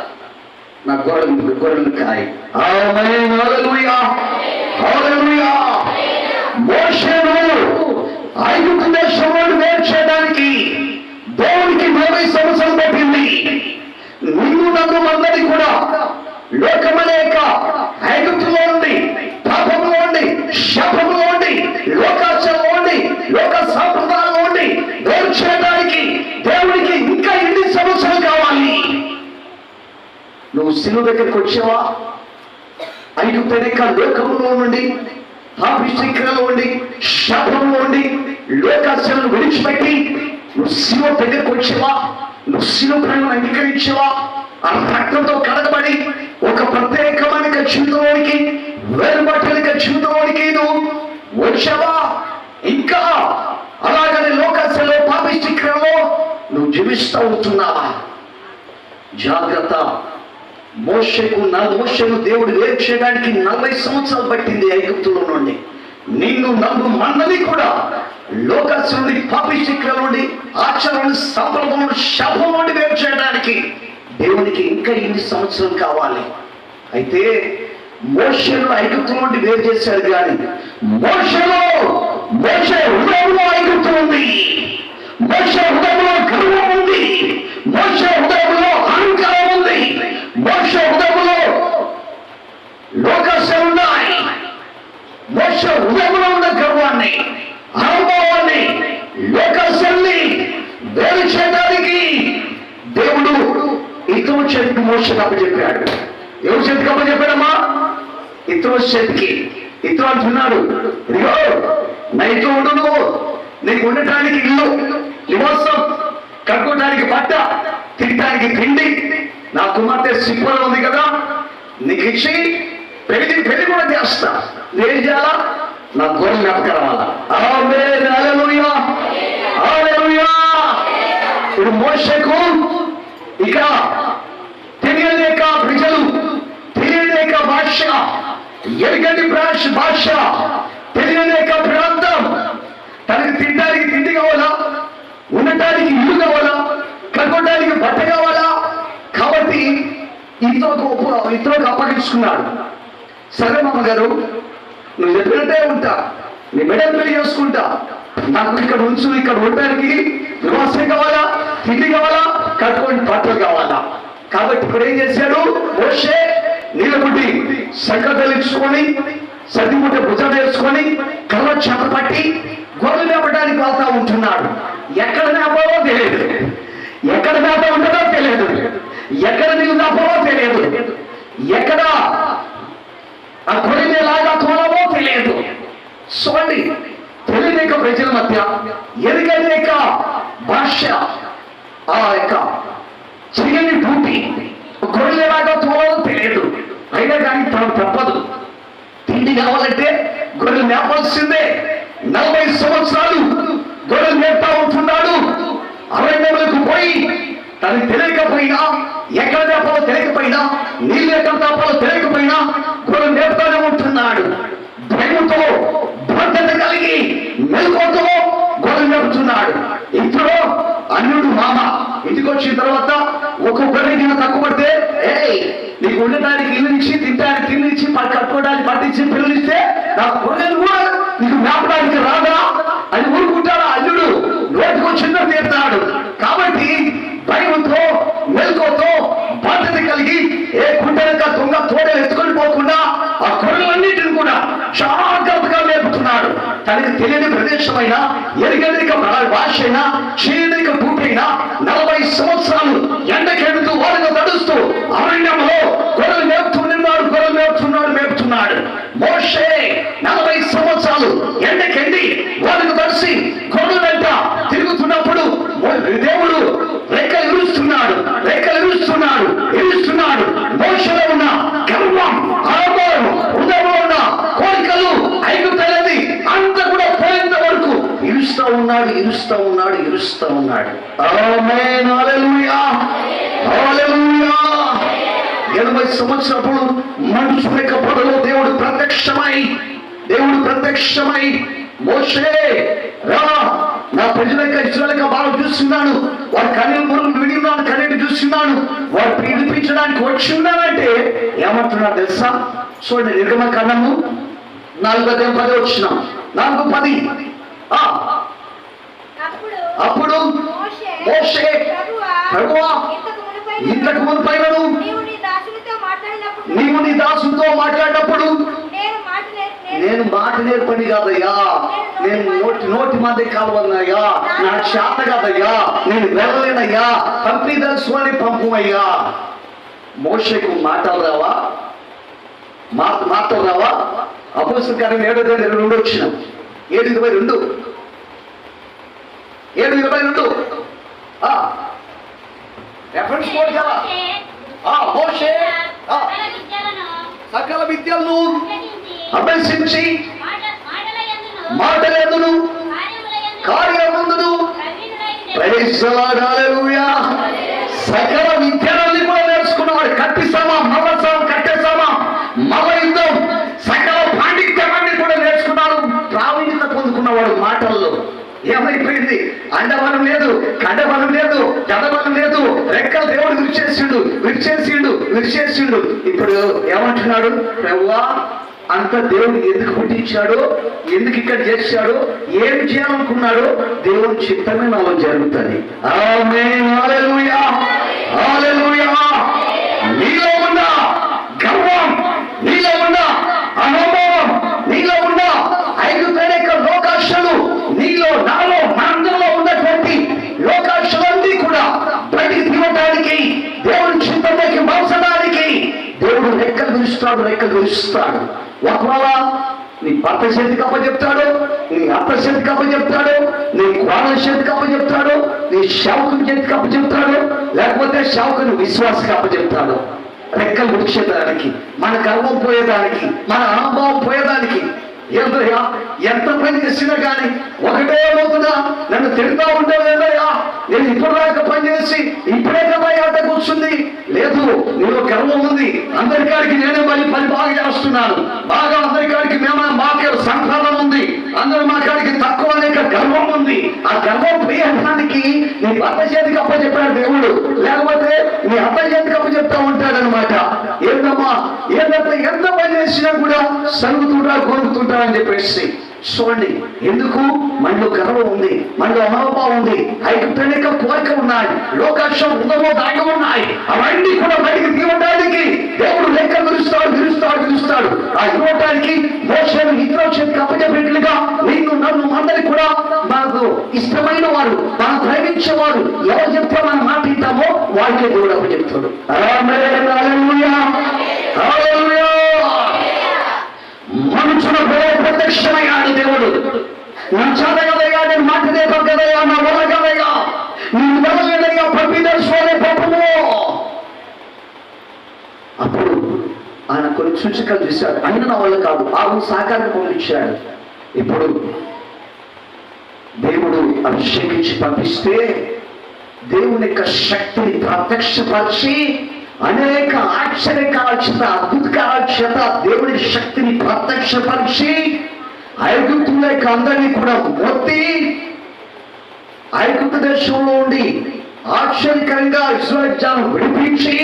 నా గొర్రెలు కాయి. మోషేను ఐగుప్తు దేశంలో వేరు చేయడానికి దేవునికి 40 సంవత్సరాలు పట్టింది. నిన్ను నన్ను అందరినీ కూడా లోకమనే ఐగుప్తులో ఉండి, పాపంలో ఉండి, శాపంలో ఉండి, లోకాచంలో ఉండి, లోక సాంప్రదాయంలో ఉండి వేరు చేయడానికి దేవునికి ఇంకా ఎన్ని సంవత్సరాలు కావాలి? నువ్వు శిలువ దగ్గరికి వచ్చావా? ఐగుప్తు అనేక లోకంలో నుండి, పాపిష్టికలో ఉండి, శాపంలో ఉండి, లోకాచలను విడిచిపెట్టి నువ్వు శిలువ దగ్గరికి వచ్చావా? నువ్వు శిలువ ప్రేమను అంగీకరించావా? ఆ రక్తంతో కడగబడి ఒక ప్రత్యేకమైన జీవితంలోనికి, వేరుబట్టలిక జీవితంలోనికి నువ్వు వచ్చావా? ఇంకా అలాగనే లోకాచలో పాపిష్టికలో నువ్వు జీవిస్తూ ఉంటున్నావా? జాగ్రత్త. మోషేను దేవుడు వేరు చేయడానికి 40 సంవత్సరాలు పట్టింది ఐగుప్తులో నుండి. నిన్ను నన్ను మన్నని కూడా లోకాసు నుండి, పాపిష్టికల నుండి, ఆచారం, సంప్రదాయం, శాపం నుండి వేరు చేయడానికి దేవునికి ఇంకా ఎన్ని సంవత్సరాలు కావాలి? అయితే మోషేను ఐగుప్తు నుండి వేరు చేశాడు. కానీ మోషే హృదయంలో ఐగుప్తు ఉంది, మోషే హృదయంలో గర్వం ఉంది, మోషే హృదయంలో అహంకారం ఉంది, మోషే హృదయంలో లోకాశాలు ఉన్నాయి. మోషే హృదయంలో ఉన్న గర్వాన్ని, అనుభవాన్ని, లోకాశాన్ని వేరు చేయడానికి దేవుడు ఇతర చేతికి మోషేకి అప్పచెప్పాడు. ఎవరి చేతికి అప్పచెప్పాడమ్మా? ఇతర చేతికి. ఇతను అంటున్నాడు, ఇదిగో నా ఇంట్లో ఉండు, నువ్వు నీకు ఉండటానికి ఇల్లు, నివాసం, కట్టుకోవడానికి బట్ట, తినడానికి తిండి, నా కుమార్తె సిప్పలో ఉంది కదా, నీకు ఇచ్చి పెళ్లి కూడా చేస్తా. ఏం చేయాలా? నా గొర్రెలు మేపకరావాలా. ఆమేన్, హల్లెలూయా, హల్లెలూయా. ఇప్పుడు మోషేకు ఇక తెలియలేక ప్రజలు, తెలియలేక భాష, ఎరగని భాష, తెలియలేక ప్రాంతం, తనకి తినడానికి తిండి కావాలా, ఉండటానికి ఇల్లు కావాలా, కట్టుకోవడానికి బట్ట కావాలా. కాబట్టి ఇతరులకు అప్పగించుకున్నాడు. సరే మామగారు, నువ్వు చెప్పినట్టే ఉంటా, నీ మెడల్ పెళ్లి చేసుకుంటా, నాకు ఇక్కడ ఉంచు, ఇక్కడ ఉండడానికి నివాసం కావాలా, తిండి కావాలా, కట్టుకోండి బట్టలు కావాలా. కాబట్టి ఇప్పుడు ఏం చేశాడు మోషే? నీళ్ళబుడ్డి సంక తెలిచుకొని, సర్దిముట్ట భుజం వేసుకొని, కళ్ళ చేత పట్టి గొర్రెలు మేపడానికి వెళ్తా ఉంటున్నాడు. ఎక్కడ మేపాలో తెలియదు, ఎక్కడ మేప ఉంటుందో తెలియదు, ఎక్కడ నీళ్ళు మేపాలో తెలియదు, ఎక్కడ ఆ గొర్రెలు ఎలాగా తోలమో తెలియదు. చూడండి, తెలియలేక ప్రజల మధ్య, ఎరగలేక భాష, ఆ యొక్క చేయని డ్యూటీ, గొర్రెలు ఎలాగా తోలాలో తెలియదు. అయినా కానీ తనకు తప్పదు. తిండి కావాలంటే గొర్రెలు మేపాల్సిందే. 40 సంవత్సరాలు గొర్రెలు మేపుతా ఉంటున్నాడు. అరణ్యములకు పోయి తనకు తెలియకపోయినా, ఎక్కడ మేపాలో తెలియకపోయినా, నీళ్ళు ఎక్కడ తాపాలో తెలియకపోయినా గొర్రెలు మేపుతానే ఉంటున్నాడు. భయముతో, భద్రత కలిగి, మెలకువతో గొర్రెలు మేపుతున్నాడు. ఇప్పుడు అన్యుడు మామ ఇంటికి వచ్చిన తర్వాత ఒక్కొక్కరి తక్కువ పడితే, నీకు ఉండటానికి ఇల్లు ఇచ్చి, తినడానికి తిండి ఇచ్చి, కట్టుకోవడానికి పట్టించి, పిల్లలు ఇస్తే నా గొర్రెలు కూడా నీకు మేపడానికి రాదా అని ఊరుకుంటాడు. అల్లుడు నోటికి వచ్చిందో తీరుతాడు. కాబట్టి భయంతో, మెలకువతో, బాధ్యత కలిగి, ఏ గుండెనక దొంగ తోడలు ఎత్తుకొని పోకుండా ఆ గొర్రెలన్నిటిని కూడా జాగ్రత్తగా మేపుతున్నాడు. తనకి తెలియని ప్రదేశమైనా, ఎరగలేక భాష అయినా, చేయలేక భూమైనా 40 సంవత్సరాలు ఎండకెడుతూ, వారిగా తడుస్తూ అరణ్యంలో గొర్రెలు మేపుతున్నాడు, గొర్రెలు మేపుతున్నాడు. మోషే 40 సంవత్సరాలు ఎండకెండి, వారిని తడిసి గొర్రెల వెంట తిరుగుతున్నప్పుడు దేవుడు రెక్కలు ఇరుస్తున్నాడు. మోషేలో ఉన్న గర్వం, ఆరోపణ, హృదయంలో ఉన్న కోరికలు, ఐగుప్తులది అంత కూడా పోయేంత వరకు ఇరుస్తా ఉన్నాడు. ఆమేన్, హల్లెలూయా, హల్లెలూయా. 80 సంవత్సరప్పుడు మంచు యొక్క పొదలో దేవుడు ప్రత్యక్షమై మోషే రా, నా ప్రజలక ఇశ్రాయేలుగా బాగా చూస్తున్నాను, వారి కన్నీరు మురుగులు విడినాను, కన్నీరు చూస్తున్నాను, వారు పీడిపించడానికి వచ్చి ఉన్నానంటే ఏమంటున్నారు తెలుసా? చూడండి, నిర్గమకాండము 4:10 వచ్చిన 4:10. అప్పుడు మోషే, ప్రభువా, ఇంతకు మునుపైనను నీవు నీ దాసునితో మాట్లాడినప్పుడు నేను మాట నేర్పని కాదయ్యా, నేను నోటి మాదే కాలవన్నయ్యా, నా చేత కాదయ్యా, నేను వెళ్ళలేనయ్యా, పంపి దర్శనాన్ని పంపుమయ్యా. మోషేకు మాటలు రావా? అపోస్తలుల కార్యం 7:22 వచ్చిన 7:22 రెఫరెన్స్ కోడ్ కదా. మోషే సకల విద్యలను అభ్యసించి మాటలందును కార్యమందును సకల విద్యలని కూడా నేర్చుకున్నవాడు. కట్టిస్తామా, మల్లసామా, కట్టేస్తామా, మల్ల యుద్ధం, సకల పాండిత్యాన్ని కూడా నేర్చుకున్నాడు. ప్రావీణ్యత పొందుకున్నవాడు మాటల్లో. ఏమైపోయింది? అండబలం లేదు, కండబలం లేదు, జడబలం లేదు, రెక్కలు దేవుడు విరిచేసిండు. ఇప్పుడు ఏమంటున్నాడు? ప్రభువా, అంత దేవుడు ఎందుకు పుట్టించాడు, ఎందుకు ఇక్కడ చేశాడు, ఏం చేయాలనుకున్నాడు, దేవుని చిత్తమే నాలో జరుగుతుంది. ఆమేన్, హల్లెలూయా, హల్లెలూయా. నీలో ఉన్న గర్వం, నీలో ఉన్న అనుభవం, నీలో ఉన్న ఐగుప్తు లోకాశలు, నీలో, నాలో, మనందరిలో ఉన్నటువంటి లోకాశలన్నీ కూడా బయటికి తీయడానికి, దేవుని చిత్తంలోకి మార్చడానికి దేవుడు రెక్కలు విరుస్తాడు. ఒకవేళ నీ భర్త చేతికి అప్పచెప్తాడు, నీ అత్త చేతికి అప్పచెప్తాడు, నీ కోడల చేతికి అప్పచెప్తాడు, నీ సేవకుని చేతికి అప్పచెప్తాడు, లేకపోతే సేవకుని విశ్వాసకి అప్పచెప్తాడు. రెక్కలు విడిచేదానికి, మన గర్వం పోయేదానికి, మన అనుభవం పోయేదానికి. ఎంత పని చేసినా కానీ ఒకటే అవుతుందా, నన్ను తిడతా ఉంటావు లేదయ్యా, నేను ఇప్పుడు దాకా పని చేసి ఇప్పుడే కదా ఆట కూర్చుంది. లేదు, నీలో గర్వం ఉంది. అందరికాడికి నేనే పని బాగా చేస్తున్నాను, బాగా అందరికాడికి మాకే సంతానం ఉంది, అందరూ మా కాడికి తక్కువ అనే గర్వం ఉంది. ఆ గర్వం పోయడానికి నీ భర్త చేతికి అప్పచెప్పాడు దేవుడు, లేకపోతే నీ అత్త చేతికి అప్పచెప్తా ఉంటాడనమాట. ఏంటమ్మా ఎంత పని చేసినా కూడా సరుగుతుంటా కోరుకుతుంటా అని చెప్పేసి. చూడండి, ఎందుకు? మనలో గర్వం ఉంది, మనలో అమోభావం ఉంది, ఐక్యత కోరిక ఉన్నాయి, లోకాశం హృదయంలో దాగి ఉన్నాయి. అవన్నీ కూడా బయటికి తీయడానికి దేవుడు లెక్క విరుస్తాడు. ఆ ఇవ్వటానికి మోషేను ఇతర చేతికి అప్పచెప్పినట్లుగా నిన్ను నన్ను అందరికి కూడా మనకు ఇష్టమైన వారు, మనం ప్రేమించేవారు ఎవరు చెప్తే మనం మాట వింటామో వారికే దేవుడు అప్పచెప్తాడు. మనుషుల ప్రత్యక్షమయ్యాడు దేవుడు. నా చేత కదయ్యా, నేను మాట దేపం కదయ్యా, నా వల్ల కదయ్యా, నేను వదలలేదయ్యా, పంపిదర్శోలే పాపము. అప్పుడు ఆయన కొన్ని సూచికలు చూశాడు. ఆయన నా వల్ల కాదు, ఆయన సాకారం పంపించాడు. ఇప్పుడు దేవుడు అభిషేకించి పంపిస్తే దేవుని యొక్క శక్తిని ప్రత్యక్షపరిచి అనేక ఆశ్చర్యకాల చేత, అద్భుతకాల చేత దేవుని శక్తిని ప్రత్యక్షపరిచి ఐగుప్తుల యొక్క అందరినీ కూడా మొత్తి ఐగుప్తు దేశంలో ఉండి ఆశ్చర్యకరంగా ఇశ్రాయేలు జనం విడిపించి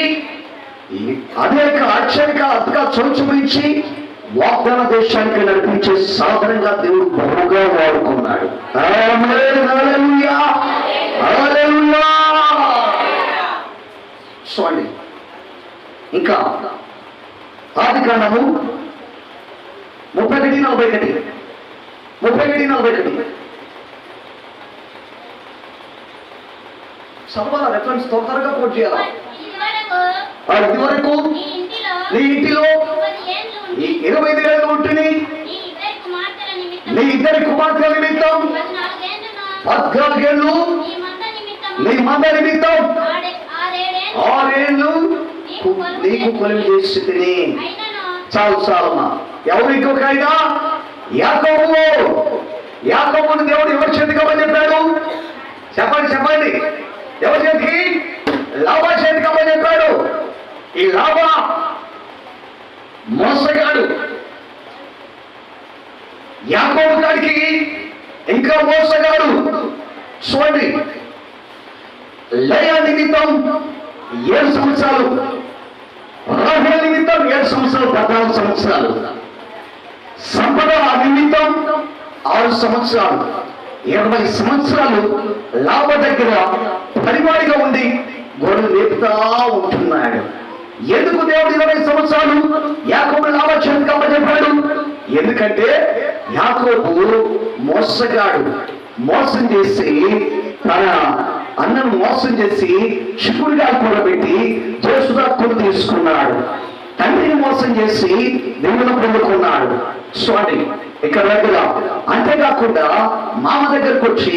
అనేక ఆశ్చర్యకాల అద్భుతాలు చూపించి వాగ్దాన దేశానికి నడిపించే సాధనంగా దేవుడు బహుగా వాడుకున్నాడు. చూడండి, ఇంకా ఆదికాండము 31:41 చదవాల రెఫరెన్స్ త్వరగా కోట్ చేయాలా. ఇదివరకు నీ ఇంటిలో 25 ఏళ్ళు ఉంటుంది, నీ ఇద్దరి కుమార్తెల నిమిత్తం 14 ఏళ్ళు, నీ మంద నిమిత్తం 6 ఏళ్ళు నీకు కొలువు చేసి తిని. చాలమ్మా. ఎవరు ఇంకొకైనా? యాకోబును దేవుడు ఎవరి చేతికి అప్పచెప్పాడు? చెప్పండి. ఎవరి చేతికి? లాబా చేతికి అప్పచెప్పాడు. ఈ లాబా మోసగాడు. యాకోబు గారికి ఇంకా మోసగాడు. చూడండి, లయ నిమిత్తం 7 సంవత్సరాలు, రాహేలు నిమిత్తం 7 సంవత్సరాలు, 14 సంవత్సరాలు, సంపద నిమిత్తం 6 సంవత్సరాలు, 20 సంవత్సరాలు లాభ దగ్గర పరివాడిగా ఉండి గొడవలు లేపుతా ఉంటున్నాడు. ఎందుకు దేవుడు 20 సంవత్సరాలు యాకోబు లాభ చేతికి అప్పచెప్పాడు? ఎందుకంటే యాకోబు మోసగాడు. మోసం చేసి తన అన్నను మోసం చేసి చిక్కుడుగా కూడబెట్టి జోసుదాక్కులు తీసుకున్నాడు. తండ్రిని మోసం చేసి దేవుని పొందుకున్నాడు. చూడండి, ఇక్కడ దగ్గర అంతేకాకుండా మామ దగ్గరకు వచ్చి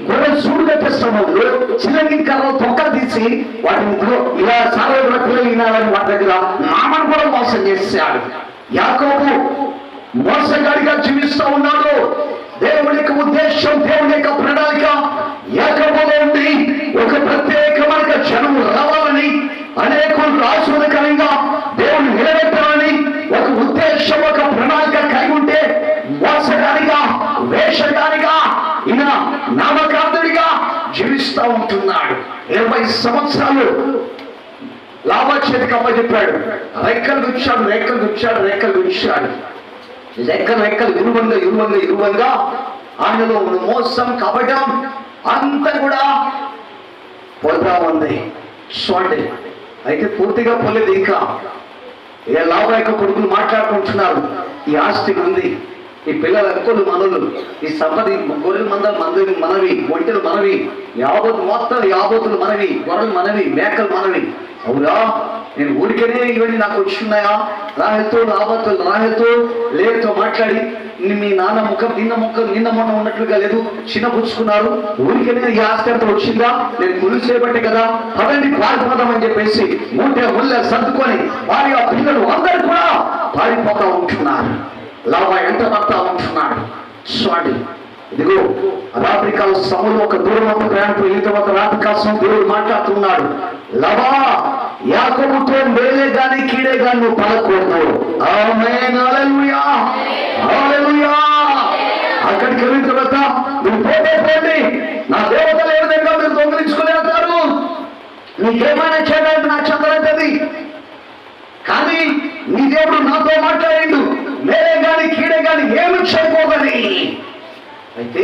గొర్రె సూడు కట్టేస్తున్నప్పుడు చిల్లకి కర్రలు తొక్కలు తీసి వాటిని ఇలా సార్వత్రిక పిల్లలు వినాలని వాటి దగ్గర మామను కూడా మోసం చేశాడు. యాకోబు మోసగాడిగా జీవిస్తూ ఉన్నాడు. దేవుని యొక్క ఉద్దేశం, దేవుని యొక్క ప్రణాళిక యాకోబులో ఉండి ఒక ప్రత్యేకమైన జనం రావాలని, అనేకులకు ఆశీర్వాదకరంగా దేవుని నిలబెట్టాలని ఒక ఉద్దేశం, ఒక ప్రణాళిక కలిగి ఉంటే మోసగానిగా, వేషగానిగా, ఈయన నామకార్థుడిగా జీవిస్తూ ఉంటున్నాడు. 20 సంవత్సరాలు లాభా చేతికి అప్పచెప్పాడు. రెక్కలు గుచ్చాడు. రెక్కలు ఇరువంగా ఆయనలో మోసం, కపటం అంతా కూడా పోతా ఉంది. చూడండి, అయితే పూర్తిగా పోలేదు. ఇంకా ఏ లాభ యొక్క కొడుకులు మాట్లాడుకుంటున్నారు. ఈ ఆస్తి ఉంది, ఈ పిల్లల హక్కులు మనలు, ఈ సంపద, గొర్రెల మందలు మనవి, ఒంటెలు మనవి, మొత్తం యాబోతులు మనవి, గొర్రెలు మనవి, మేకలు మనవి. అవునా? నేను ఊరికనే ఇవన్నీ నాకు వచ్చిన్నాయా? రాహేల్తో రాహేల్తో లేతో మాట్లాడి మీ నాన్న ముఖం నిన్న మొన్న ఉన్నట్లుగా లేదు, చిన్నపుచ్చుకున్నారు. ఊరికనే ఈ ఆస్కారం వచ్చిందా? నేను ముళ్ళు చేయబట్టే కదా, పదండి పారిపోదామని చెప్పేసి ముళ్ళ సర్దుకొని వారి ఆ పిల్లలు అందరూ కూడా పారిపోతా ఉంటున్నారు. లాభా ఎంత పడతా ఉంటున్నాడు. స్వామి ఇదిగో రాత్రికాల సమయంలో ఒక దూరం ఒక ప్రయాణం ఈ తర్వాత రాత్రికాల సమయం దేవుడు మాట్లాడుతున్నాడు. లవా యాకోబుతో మేలే గాని కీడే గాని నువ్వు పలకూడదు. ఆమేన్, హల్లెలూయా, హల్లెలూయా. అక్కడికి వెళ్ళిన తర్వాత నువ్వు పోండి, నా దేవతలు ఏ విధంగా మీరు దొంగిలించుకుని వెళ్తారు, నీకేమైనా చేయడానికి నాకు చదవలేదు, కానీ నీ దేవుడు నాతో మాట్లాడిండు, మేలే గాని కీడే గాని ఏమి చేయకూడదని. అయితే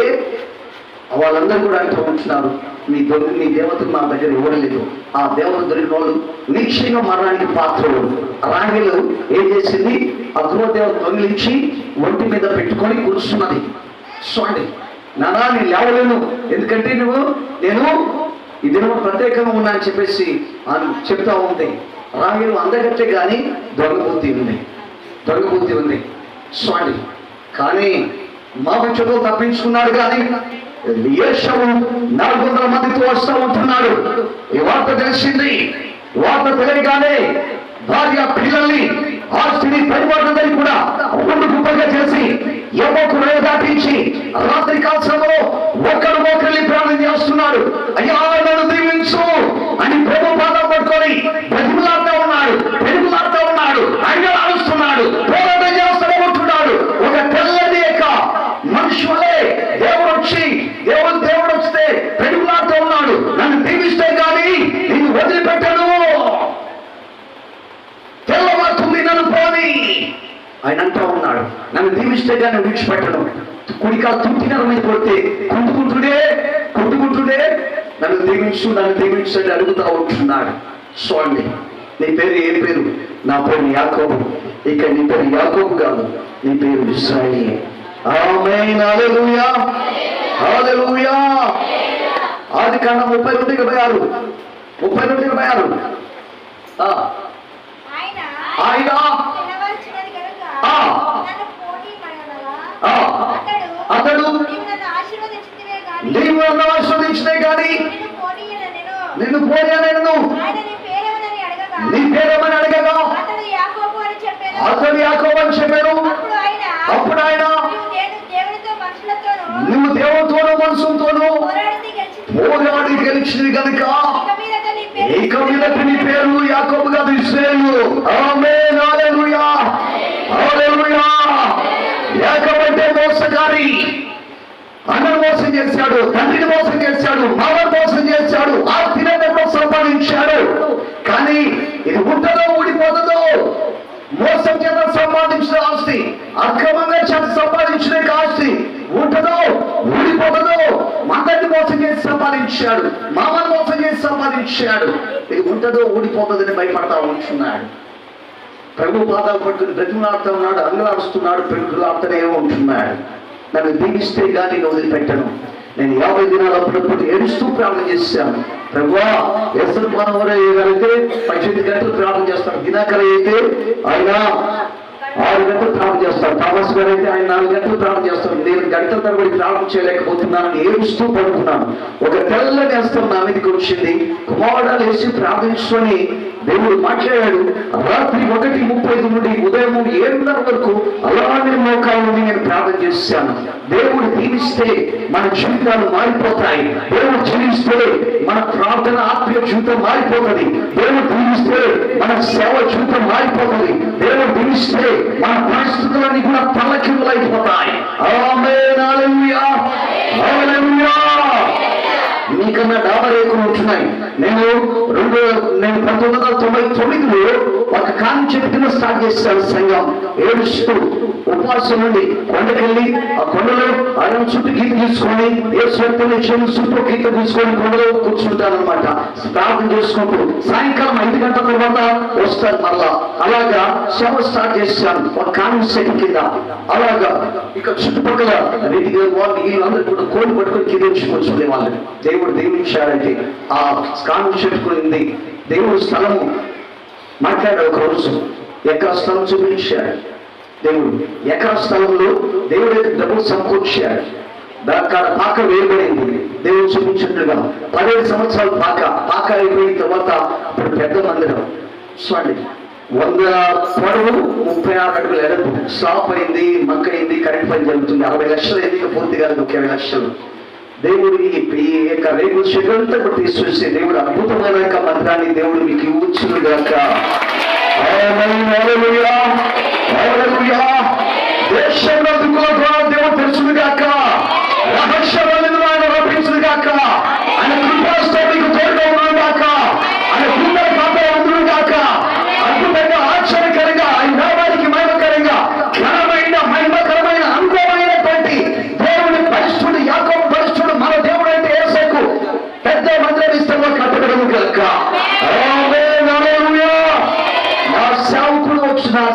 వాళ్ళందరూ కూడా అంటూ ఉంటున్నారు, నీ దేవతకు నా దగ్గర ఇవ్వలేదు. ఆ దేవత దొరికిన వాళ్ళు నిశ్చయంగా మరణానికి పాత్రలు. రాహేలు ఏం చేసింది? ఆ గృహదేవత దొంగిలించి ఒంటి మీద పెట్టుకొని కూర్చున్నది. చూడండి నానా, నేను లేవలేను, ఎందుకంటే నేను ఈ దినం ప్రత్యేకంగా ఉన్నా అని చెప్పేసి చెప్తా ఉంది. రాహేలు అందగట్టే కానీ దొంగబుద్ధి ఉంది. చూడండి, కానీ మామూలు తప్పించుకున్నాడు. కానీ యేషవు 400 మందితో వస్తూ ఉంటున్నాడు. ఈ వార్త తెలిసింది. వార్త తెలియగానే భార్య పిల్లల్ని ఆస్తిని పరిమాణందరి కూడా రెండు గుప్పగా చేసి ఎవరు దాటించి రాత్రి కాలంలో ఒకరిని ప్రాణం చేస్తున్నాడు. అయ్యా నన్ను దీవించు అని ప్రభు పాదం పట్టుకొని పెరుగులాడుతూ ఉన్నాడు, ఆయన ఆడుస్తున్నాడు, పోరాటం చేస్తూ ఉంటున్నాడు. ఒక తెల్లని యొక్క మనుషులే దేవుడు వస్తే పెరుగులాడుతూ ఉన్నాడు. నన్ను దీవిస్తే కానీ నిన్ను వదిలిపెట్టను, తెల్లవారుతుంది నన్ను పోని ఆయన అంటూ ఉన్నాడు. నన్ను దీవిస్తే కానీ విడిచిపెట్టను. కుడికా తుంటినర మీద కొడితే కొట్టుకుంటుండే నన్ను దీవించు అని అడుగుతూ ఉంటున్నాడు. చూడండి, నీ పేరు ఏం పేరు? నా పేరు యాకోబు. ఇక నీ పేరు యాకోబు కాదు, నీ పేరు ఇశ్రాయేలు. ఆమేన్, హల్లెలూయా, హల్లెలూయా. ఆదికాండం 32:26 ఆయన అతడు నీవు నన్ను ఆశీర్వదించినే కానీ నిన్ను పోనీయను. నీ పేరేమని అడగగా అతడు యాకోబు అని చెప్పాను. అప్పుడు ఆయన నువ్వు దేవునితోనూ మనుషులతోనూ పోరాడి గెలిచింది కనుక ఇక మీదట నీ పేరు యాకోబు కాదు, ఇశ్రాయేలు. ఆమేన్, హల్లెలూయా, హల్లెలూయా. యాకోబు అంటే మోసగారి. అన్నను మోసం చేశాడు, తండ్రిని మోసం చేశాడు, మామను మోసం చేశాడు, ఆ తినతో సంపాదించాడు. కానీ ఇది ఉంటుందో ఊడిపోతుందో? మోసం చేత సంపాదించిన ఆస్తి, అక్రమంగా చేత సంపాదించిన ఆస్తి ఉంటుందో ఊడిపోతుందో? మందరిని మోసం చేసి సంపాదించాడు, మామను మోసం చేసి సంపాదించాడు. ఇది ఉంటుందో ఊడిపోతుందని భయపడతా ఉంటున్నాడు. ప్రభు పాదాలు పట్టుకుని బ్రతిమలాడుతూ ఉన్నాడు, అంగలాడుస్తున్నాడు, పెరుగులాడుతూనే ఉంటున్నాడు. నన్ను దీవిస్తే కానీ నేను వదిలిపెట్టను. నేను 50 దినాలు అప్పుడప్పుడు ఏడుస్తూ ప్రార్థన చేశాను. ప్రభువా, ఎస్ఎల్ పానవర అయితే 18 గంటలు ప్రార్థన చేస్తాడు. దినాకర అయితే ఆయన 6 గంటలు ప్రార్థన చేస్తాడు. థామస్ గారు అయితే ఆయన 4 గంటలు ప్రార్థన చేస్తాడు. నేను గంటల తరబడి ప్రార్థన చేయలేకపోతున్నానని ఏడుస్తూ పడుకున్నాను. ఒక తెల్లని హస్తం నా మీదకి వచ్చింది. కుమారుడాలు వేసి ప్రార్థించుకొని దేవుడు మాట్లాడాడు. రాత్రి 1:35 నుండి ఉదయం 7:30 వరకు అలానే మోకాళ్ళ నుండి నేను ప్రార్థన చేశాను. దేవుడు దీవిస్తే మన జీవితాలు మారిపోతాయి. దేవుడు జీవిస్తే మన ప్రార్థన ఆత్మీయ జీవితం మారిపోతుంది. దేవుడు దీవిస్తే మన సేవ జీవితం మారిపోతుంది. దేవుడు దీవిస్తే మన పరిస్థితులన్నీ కూడా తలకిందులైపోతాయి. ఆమేన్, హల్లెలూయా, హల్లెలూయా. నీకన్నా డాబరేకులు ఉంటున్నాయి. నేను 1999లో ఒక కాలం చెప్పిన స్టార్ట్ చేశాను. సంఘం ఏడుస్తూ ఉపవాసం నుండి కొండకెళ్ళి ఆ కొండలో ఆయన చుట్టూ గీత తీసుకొని ఏ స్వప్న చుట్టూ గీత తీసుకొని కొండలో కూర్చుంటానమాట. ప్రార్థన చేసుకుంటూ సాయంకాలం 5 గంటల తర్వాత వస్తాను మళ్ళా. అలాగా సేవ స్టార్ట్ చేశాను ఒక కాలం సెట్ కింద. అలాగా ఇక చుట్టుపక్కల వాళ్ళు వీళ్ళందరూ కూడా కోళ్ళు పట్టుకొని కింద వచ్చి వాళ్ళు దేవుడు దీవించాడంటే ఆ కాను చెట్టుకునింది. దేవుడు స్థలము మాట్లాడాడు. ఒక రోజు ఎకరా స్థలం చూపించాడు దేవుడు. ఎకరా స్థలంలో దేవుడు డబ్బులు సమకూర్చాడు. దానికాడ పాక వేయబడింది. దేవుడు చూపించినట్లుగా 17 సంవత్సరాలు పాక అయిపోయిన తర్వాత ఇప్పుడు పెద్ద మందిరం చూడండి. 100 పొడవు 36 అడుగుల ఎడపు స్లాప్ అయింది, మక్కయింది, కరెంట్ పని జరుగుతుంది. 60 లక్షలు అయింది, ఇక పూర్తిగా 30 లక్షలు. దేవుడికి ఈ యొక్క రేపు శక్తులంతా కూడా తీసుకొచ్చి దేవుడు అద్భుతమైన యొక్క మంత్రాన్ని దేవుడు మీకు ఇవ్వచ్చును గాక. దేశంలో దుఃఖుల ద్వారా దేవుడు తెలుసును గాక. రహస్యమైన ఆయన రప్పించును గాక. ఆయన కృపాస్తో మీకు తోడుగా ఉన్నాను గాక. ఆయన కృప కాపే ఉండును గాక. అద్భుతంగా ఆశ్చర్యకరంగా ఆయన నామానికి మహిమకరంగా ఘనమైన మహిమకరమైన అనుభవమైనటువంటి దేవుని పరిశుద్ధుడు యాకోబు పరిశుద్ధుడు మన దేవుడు అంటే యేసుకు పెద్ద మందిరం ఇష్టంగా కట్టబడము గాక. నా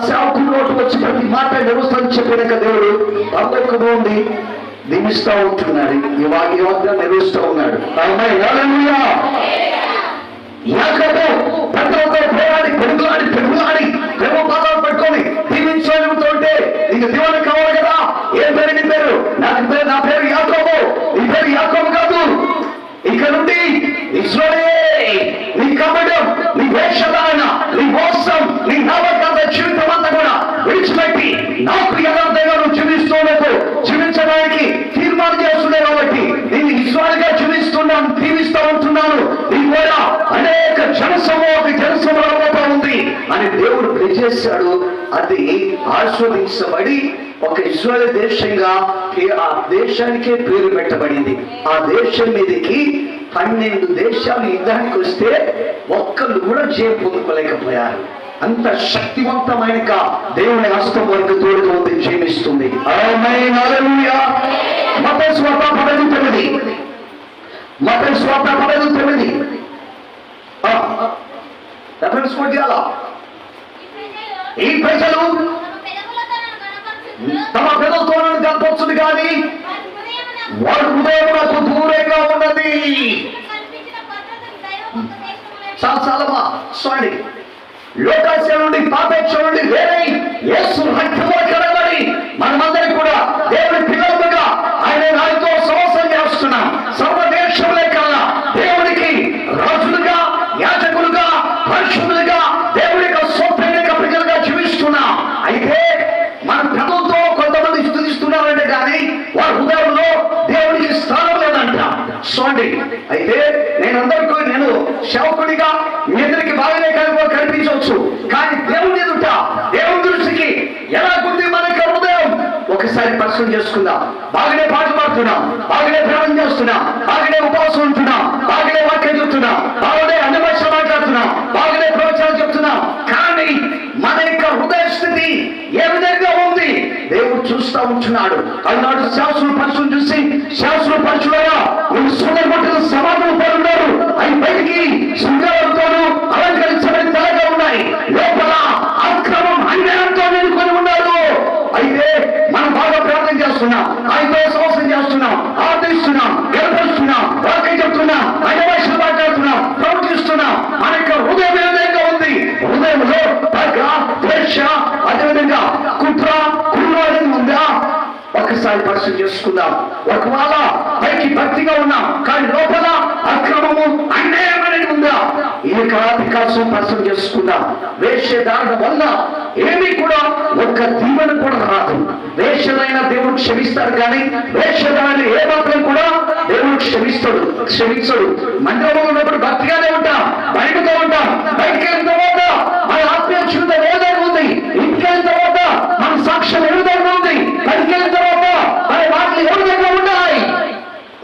సేవకుడు నోటు వచ్చి ప్రతి మాట నిర్వహిస్తాను చెప్పినాక దేవుడు పరలోకము ఉంది దీవిస్తూ ఉంటున్నాడు. ఈ వాక్యం నిర్వహిస్తూ ఉన్నాడు. యాకోబు పెద్దలతో పోరాడి పెరుగులాడి ప్రేమ పాదాలు పట్టుకొని దీవించాలనుకుంటుంటే నీకు దీవెన కావాలి కదా. ఏం పేరు నీ పేరు? నా పేరు యాకోబు. నీ పేరు యాకోబు కాదు. ఇక నుండి ఇశ్రాయేలు నీ కపటం, నీ వేషధారణ, నీ మోసం, నీ నమ్మకాల జీవితం అంతా కూడా విడిచిపెట్టి నాకు యథార్థంగా నువ్వు జీవించడానికి తీర్మానం చేస్తున్నావు కాబట్టి నేను ఇశ్రాయేలుగా జీవిస్తూ ఉంటున్నాను. నీ కూడా అనేక జనసమూహం ఉంది అని దేవుడు పిలిచేశాడు. అది ఆస్వాదించబడి ఒక ఇశ్రాయేలు దేశంగా ఆ దేశానికే పేరు పెట్టబడింది. ఆ దేశం మీదకి 12 దేశాలు యుద్ధానికి వస్తే ఒక్కళ్ళు కూడా జయం పొందుకోలేకపోయారు. అంత శక్తివంతమైన దేవుని హస్తం వరకు తోడుగా ఉంది, జీవిస్తుంది. మత్తయి సువార్త 19:9 రెఫరెన్స్ కొట్టాలా? ఈ ప్రజలు తమ పెదవులతో నన్ను కనపరచును కానీ వాడు హృదయం నాకు దూరంగా ఉన్నది. చాలా చూడండి, లోకాశ నుండి పాపేక్ష నుండి వేరే యేసు రక్తంలో కడగబడి మనమందరం కూడా దేవుని పిల్లలుగా ఆయన నాయకుతో సంవత్సరం చేస్తున్నాం. సర్వదేశంలో కల్లా దేవునికి రాజులుగా, యాజకులుగా, పరిశుద్ధులుగా, దేవుని యొక్క సొంత ప్రజలుగా జీవిస్తున్నాం. అయితే మన ప్రభుత్వం కొంతమంది స్తుతిస్తున్నారంటే కానీ వారి హృదయంలో దేవునికి స్థానం లేదంట. చూడండి, అయితే నేను సేవకుడిగా మీ అందరికి బాగానే కనిపించవచ్చు, కానీ దేవుని ఎదుట దేవుని దృష్టికి ఎలా ఉంది మనకి హృదయం? ఒకసారి పరిశీలన చేసుకుందాం. బాగానే పాటలు పాడుతున్నాం, బాగానే ప్రాణం చేస్తున్నాం, బాగానే ఉపవాసం ఉంటున్నాం, బాగానే వాక్యం చెప్తున్నాం, బాగానే అన్ని భాషలు మాట్లాడుతున్నాం, బాగానే ప్రవచనాలు చెప్తున్నాం, కానీ మన యొక్క హృదయ స్థితి ఏ విధంగా ఉంది దేవుడు చూస్తూ ఉంటున్నాడు. అన్నాడు శాస్త్రులు పరుషులు చూసి, శాస్త్రులు పరుషులైనా నువ్వు సోదరులు సమాధులు పరున్నారు, అవి బయటికి శృంగారంతోనూ అలంకరించబడి తలగా ఉన్నాయి, లోపల అక్రమం అన్యాయంతో నిలుకొని ఉన్నారు. అయితే మనం బాగా ప్రార్థన చేస్తున్నాం, ఆయనతో సంవత్సరం చేస్తున్నాం, ఆర్థిస్తున్నాం, గెలిపిస్తున్నాం, వాక్యం చెప్తున్నాం, ఆయన భాషలు మాట్లాడుతున్నాం, ప్రవర్తిస్తున్నాం. మన యొక్క హృదయం ఏ విధంగా ఉంది? హృదయంలో పగ, ద్వేష, అదేవిధంగా కుట్ర, కుళ్ళు అనేది ఉందా? ఒకసారి పరిశీలన చేసుకుందాం. ఒకవేళ పైకి భక్తిగా ఉన్నాం కానీ లోపల అక్రమము, అన్యాయం అనేది ఉందా? ఈ వికాసం పరిశీలన చేసుకుందాం. వేషధారణ వల్ల ఏమీ కూడా ఒక్క దీవెన కూడా రాదు. వేషమైన దేవుడు క్షమిస్తాడు కానీ వేషధారణ ఏ మాత్రం కూడా దేవుడు క్షమించడు. మందిరంలో ఉన్నప్పుడు భక్తిగానే ఉంటాం, బయటతో ఉంటాం, బయటకి వెళ్ళిన తర్వాత మన ఆత్మీయ జీవితం ఏ విధంగా ఉంది, ఇంటికి వెళ్ళిన తర్వాత మన సాక్ష్యం ఏ విధంగా ఉంది, బయటికి వెళ్ళిన తర్వాత మన మాటలు ఏ విధంగా ఉన్నాయి?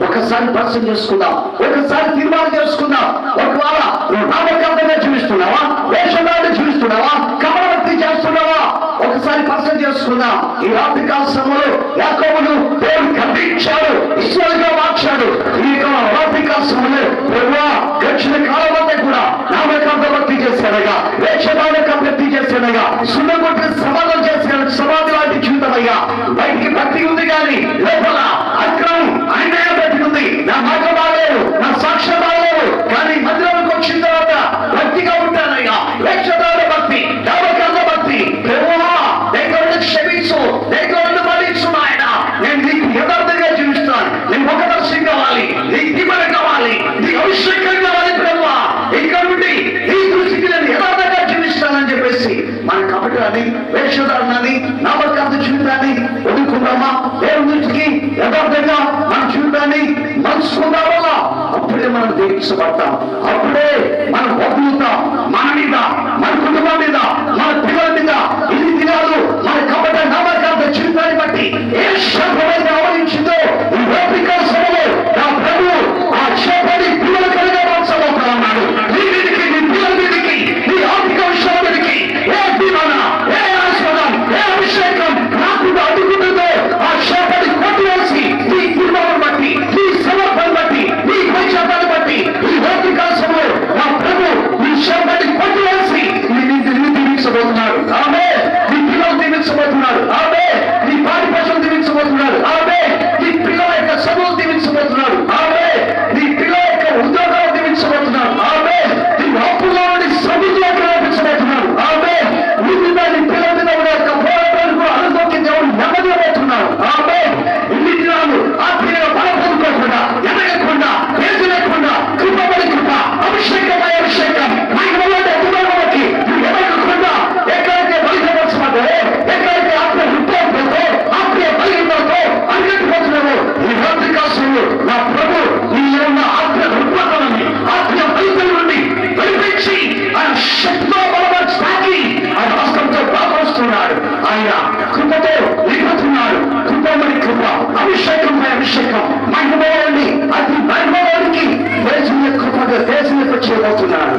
ఒకసారి పరిశీలన చేసుకుందాం, ఒకసారి తీర్మానం చేసుకుందాం. ఒకవేళ నువ్వు నామకార్థంగా జీవిస్తున్నావా, వేషధారణ జీవిస్తున్నావా, కమలభక్తి చేస్తున్నావా? ఒకసారి పరిశీలన చేసుకుందాం. ఈ రాత్రి కాల సమయంలో యాకోబును దేవుడు ఖండించాడు, ఇశ్రాయేలుగా మార్చాడు. ఈ రాత్రి కాల సమయంలో ప్రభువా గడిచిన కాలం అంతా కూడా నామకార్థ భక్తి చేశాడగా, వేషధారణ భక్తి చేశాడగా, సున్నగొట్టి సమాధానం చేశాడు, సమాధి లాంటి జీవితమయ్యా. బయటికి భక్తి ఉంది కానీ లోపల అక్రమం, అన్యాయం ఉంది. నా మాట బాగలేదు, నా సాక్ష్యం బాగలేదు, కానీ మందిరానికి వచ్చిన తర్వాత భక్తిగా ఉంటానయ్యా. వేషధారణ అప్పుడే మనం దీవించబడతాం. అప్పుడే మనం వదులుతాం. మన మీద, మన కుటుంబం మీద, మన పిల్లల మీద ఇన్ని దినాలు మన కపట నామకాంత జీవితాన్ని బట్టి ఏ శాపమైతే ఆవరించిందో ఈ ఓపిక సభలో నా ప్రభు ఆ శాపాన్ని పిల్లల కలిగా మార్చబోతున్నాడు. నీ మీదికి, నీ పిల్లల మీదికి, నీ ఆర్థిక విషయాల మీదికి ఏ దీవెన, ఏ ఆశీర్వాదం, ఏ అభిషేకం రాకుండా అడ్డుకుంటుందో ఆ శాపాన్ని కొట్టివేసి నీ కుటుంబాన్ని బట్టి, నీ సమర్పణ బట్టి, నీ వైశాపాన్ని బట్టి ఈ ఓపిక సభలో నా ప్రభు ఈ శాపాన్ని కొట్టివేసి దీవించబోతున్నాడు. ఆమె నీ పిల్లలు దీవించబోతున్నాడు. ఆమె నీ పాడి పశువులు దీవించబోతున్నాడు. ఆమె నీ పిల్లల యొక్క చదువులు దీవించబోతున్నాడు. ఆమె నీ పిల్లల యొక్క ఉద్యోగాలు దీవించబోతున్నాడు. ఆమె నీ అప్పులో సమితిలోకి నడిపించబోతున్నాడు. ఆమె నీ మీద, నీ పిల్లల మీద ఉన్న యొక్క పోరాటాలు కూడా అనుభూతి దేవుడు నెమ్మది అవుతున్నాడు. ఆమె ఇన్ని దినాలు ఆత్మీయ బలం పొందుకోకుండా, ఎదగకుండా, పేరు లేకుండా కృపబడి కృప, అభిషేకమై అభిషేకం ఎదుగుదలకి ఎదగకుండా ఎక్కడైతే బలిపరచబడ్డారో, ఎక్కడైతే ఆత్మ వృత్తంతో, ఆత్మీయ బలితో అన్నిటిపోతున్నారో ఈ రాత్రికాశంలో నా ప్రభు ఈ ఉన్న ఆత్మ వృత్తాన్ని, ఆత్మీయ బలిపల నుండి విడిపించి ఆయన శక్తితో బలపరిచి తాకి ఆయన హస్తంతో బాధపరుస్తున్నాడు. ఆయన కృపతో నింపుతున్నాడు. కృపమని కృప, అభిషేకంపై అభిషేకం, మహిమలోని అతి మహిమలోనికి దేశం కృపగా దేశం చేయబోతున్నాడు.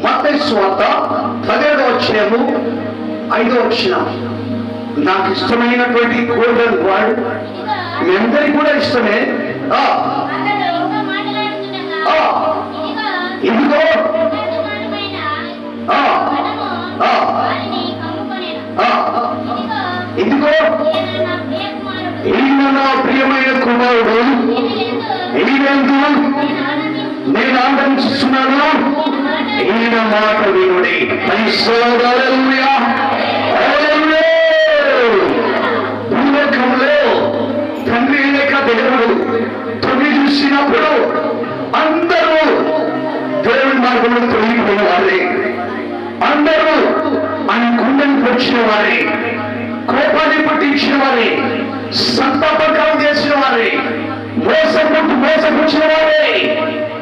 మత్తయి సువార్త 17వ అధ్యాయము 5వ వచనం. నాకు ఇష్టమైనటువంటి గోల్డెన్ వర్డ్, మీ అందరికీ కూడా ఇష్టమే. ఇదిగో ఇదిగో ఈయన నా ప్రియమైన కుమారుడు, ఈయనందు నేను ఆనందిస్తున్నాను, ఈయన మాట వినుడి. భూలోకంలో తండ్రి లేక దేవుడు తొలి చూసినప్పుడు అందరూ దేవుని మార్గంలో తొలగిపోయిన వారే, అందరూ ఆయన గుండెని పొడిచిన వారే, కోపాన్ని పుట్టించిన వారే, సంతాపకాలు చేసిన వారే, మోసపుచ్చిన వారే.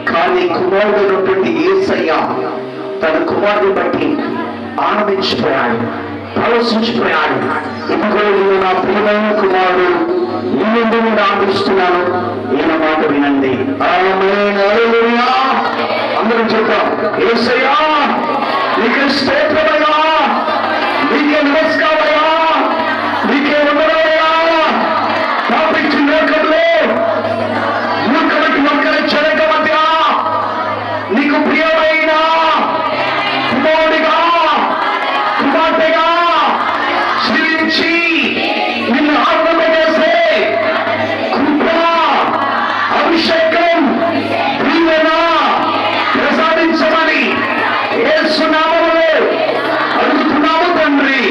కానీ కుమారుడు యేసయ్య తన కుమారుని బట్టి ఆనందించిపోయాడు, ప్రవేశించిపోయాడు. ఇదిగో నేను నా ప్రియమైన కుమారుడు, నేను ఆనందిస్తున్నాను, ఈయన మాట వినండి. అందరం చెప్తాం, యేసయ్యా నీకే స్తోత్రమయ్యా, నీకే నమస్కారమయ్యా, నీకే వందనాలయ్యా. పాపిష్టి లోకంలో మూర్ఖులకి వంకర చెరక మధ్య నీకు ప్రియమైన కుమారుడిగా, కుమార్తెగా శ్రీంచి నిన్ను ఆనందం చేసే కృప, అభిషేకం, దీవెన ప్రసాదించమని యేసు నామములో అడుగుతున్నాము తండ్రి.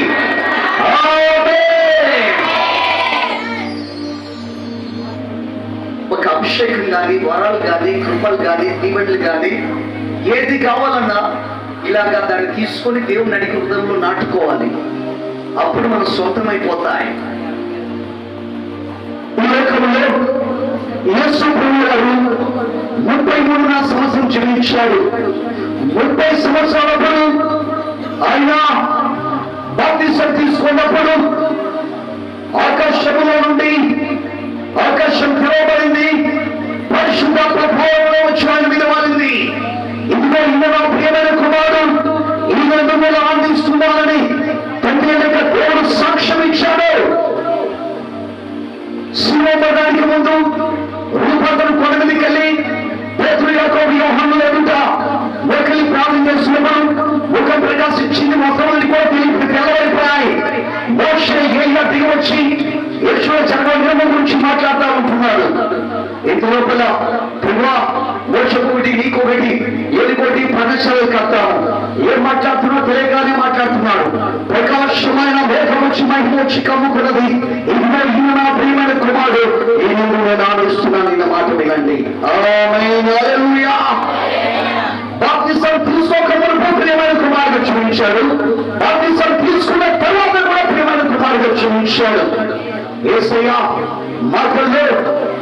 ఒక అభిషేకం కానీ, వరాలు కానీ, కృపలు కానీ, దీవెనలు కానీ ఏది కావాలన్నా ఇలాగా దాన్ని తీసుకొని దేవుని అడిగి హృదయంలో నాటుకోవాలి. అప్పుడు మన సొంతమైపోతాయి. ఈ లోకంలో యేసు ప్రభువు గారు 33 సంవత్సరం జీవించాడు. 30 సంవత్సరాలప్పుడు ఆయన బాప్తిసం తీసుకున్నప్పుడు ఆకాశంలో నుండి ఆకాశం తెరవబడింది, పరిశుద్ధాత్మ ప్రభావంలో వచ్చి ఆయన మీద వాలింది. ఇదిగో ఈయన నా ప్రియమైన కుమారుడు, ఈయన మిమ్మల్ని ఆనందిస్తున్నానని తండ్రి యొక్క దేవుడు సాక్ష్యం ఇచ్చాడు. శివడానికి ముందు రూపాంతరం కొండ మీదకి వెళ్ళి పేతురు యాకోబు యోహాను ఎదుట ఒకరి ప్రార్థన చేస్తున్నప్పుడు ముఖం ప్రకాశించింది, మొత్తం కూడా తెల్లవైపోయాయి. మోషే ఏలియా దిగి వచ్చి యేషువ జన్మదినం గురించి మాట్లాడుతూ ఉంటున్నాడు. ఇంత లోపల ప్రభువా మోషకొకటి, నీకొకటి, ఏలికొకటి ప్రదర్శనలు కడతాము. ఏం మాట్లాడుతున్నా తెలియగానే మాట్లాడుతున్నాడు. ప్రకాశమైన మేఘం వచ్చి మహిమ వచ్చి కమ్ముకున్నది. ఇందులో ఈయన నా ప్రియమైన కుమారుడు, ఈయన నేను ఆనందిస్తున్నాను, నిన్న మాట వినండి. ఆమేన్, హల్లెలూయా. బాప్తిసం తీసుకోకమునుపు ప్రియమైన కుమారుడు చూపించాడు. బాప్తిసం తీసుకున్న తర్వాత ఉంచాడు. యేసయ్య మాటల్లో,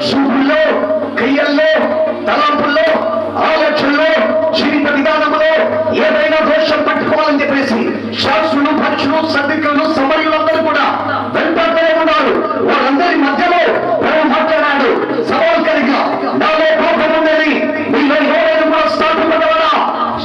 చూపుల్లో, క్రియల్లో, తలంపుల్లో, ఆలోచనలో, జీవిత విధానంలో ఏదైనా దోషం పట్టుకోవాలని చెప్పేసి శాస్త్రులు, పక్షులు, సర్దికులు, సమరులందరూ కూడా వెంటనే ఉన్నారు. వాళ్ళందరి మధ్యలో ప్రభు మాట్లాడాడు సవాల్కరిగా, నాలో పాపం ఉన్నది, మీలో ఎవరైనా కూడా స్థాపించబడవరా?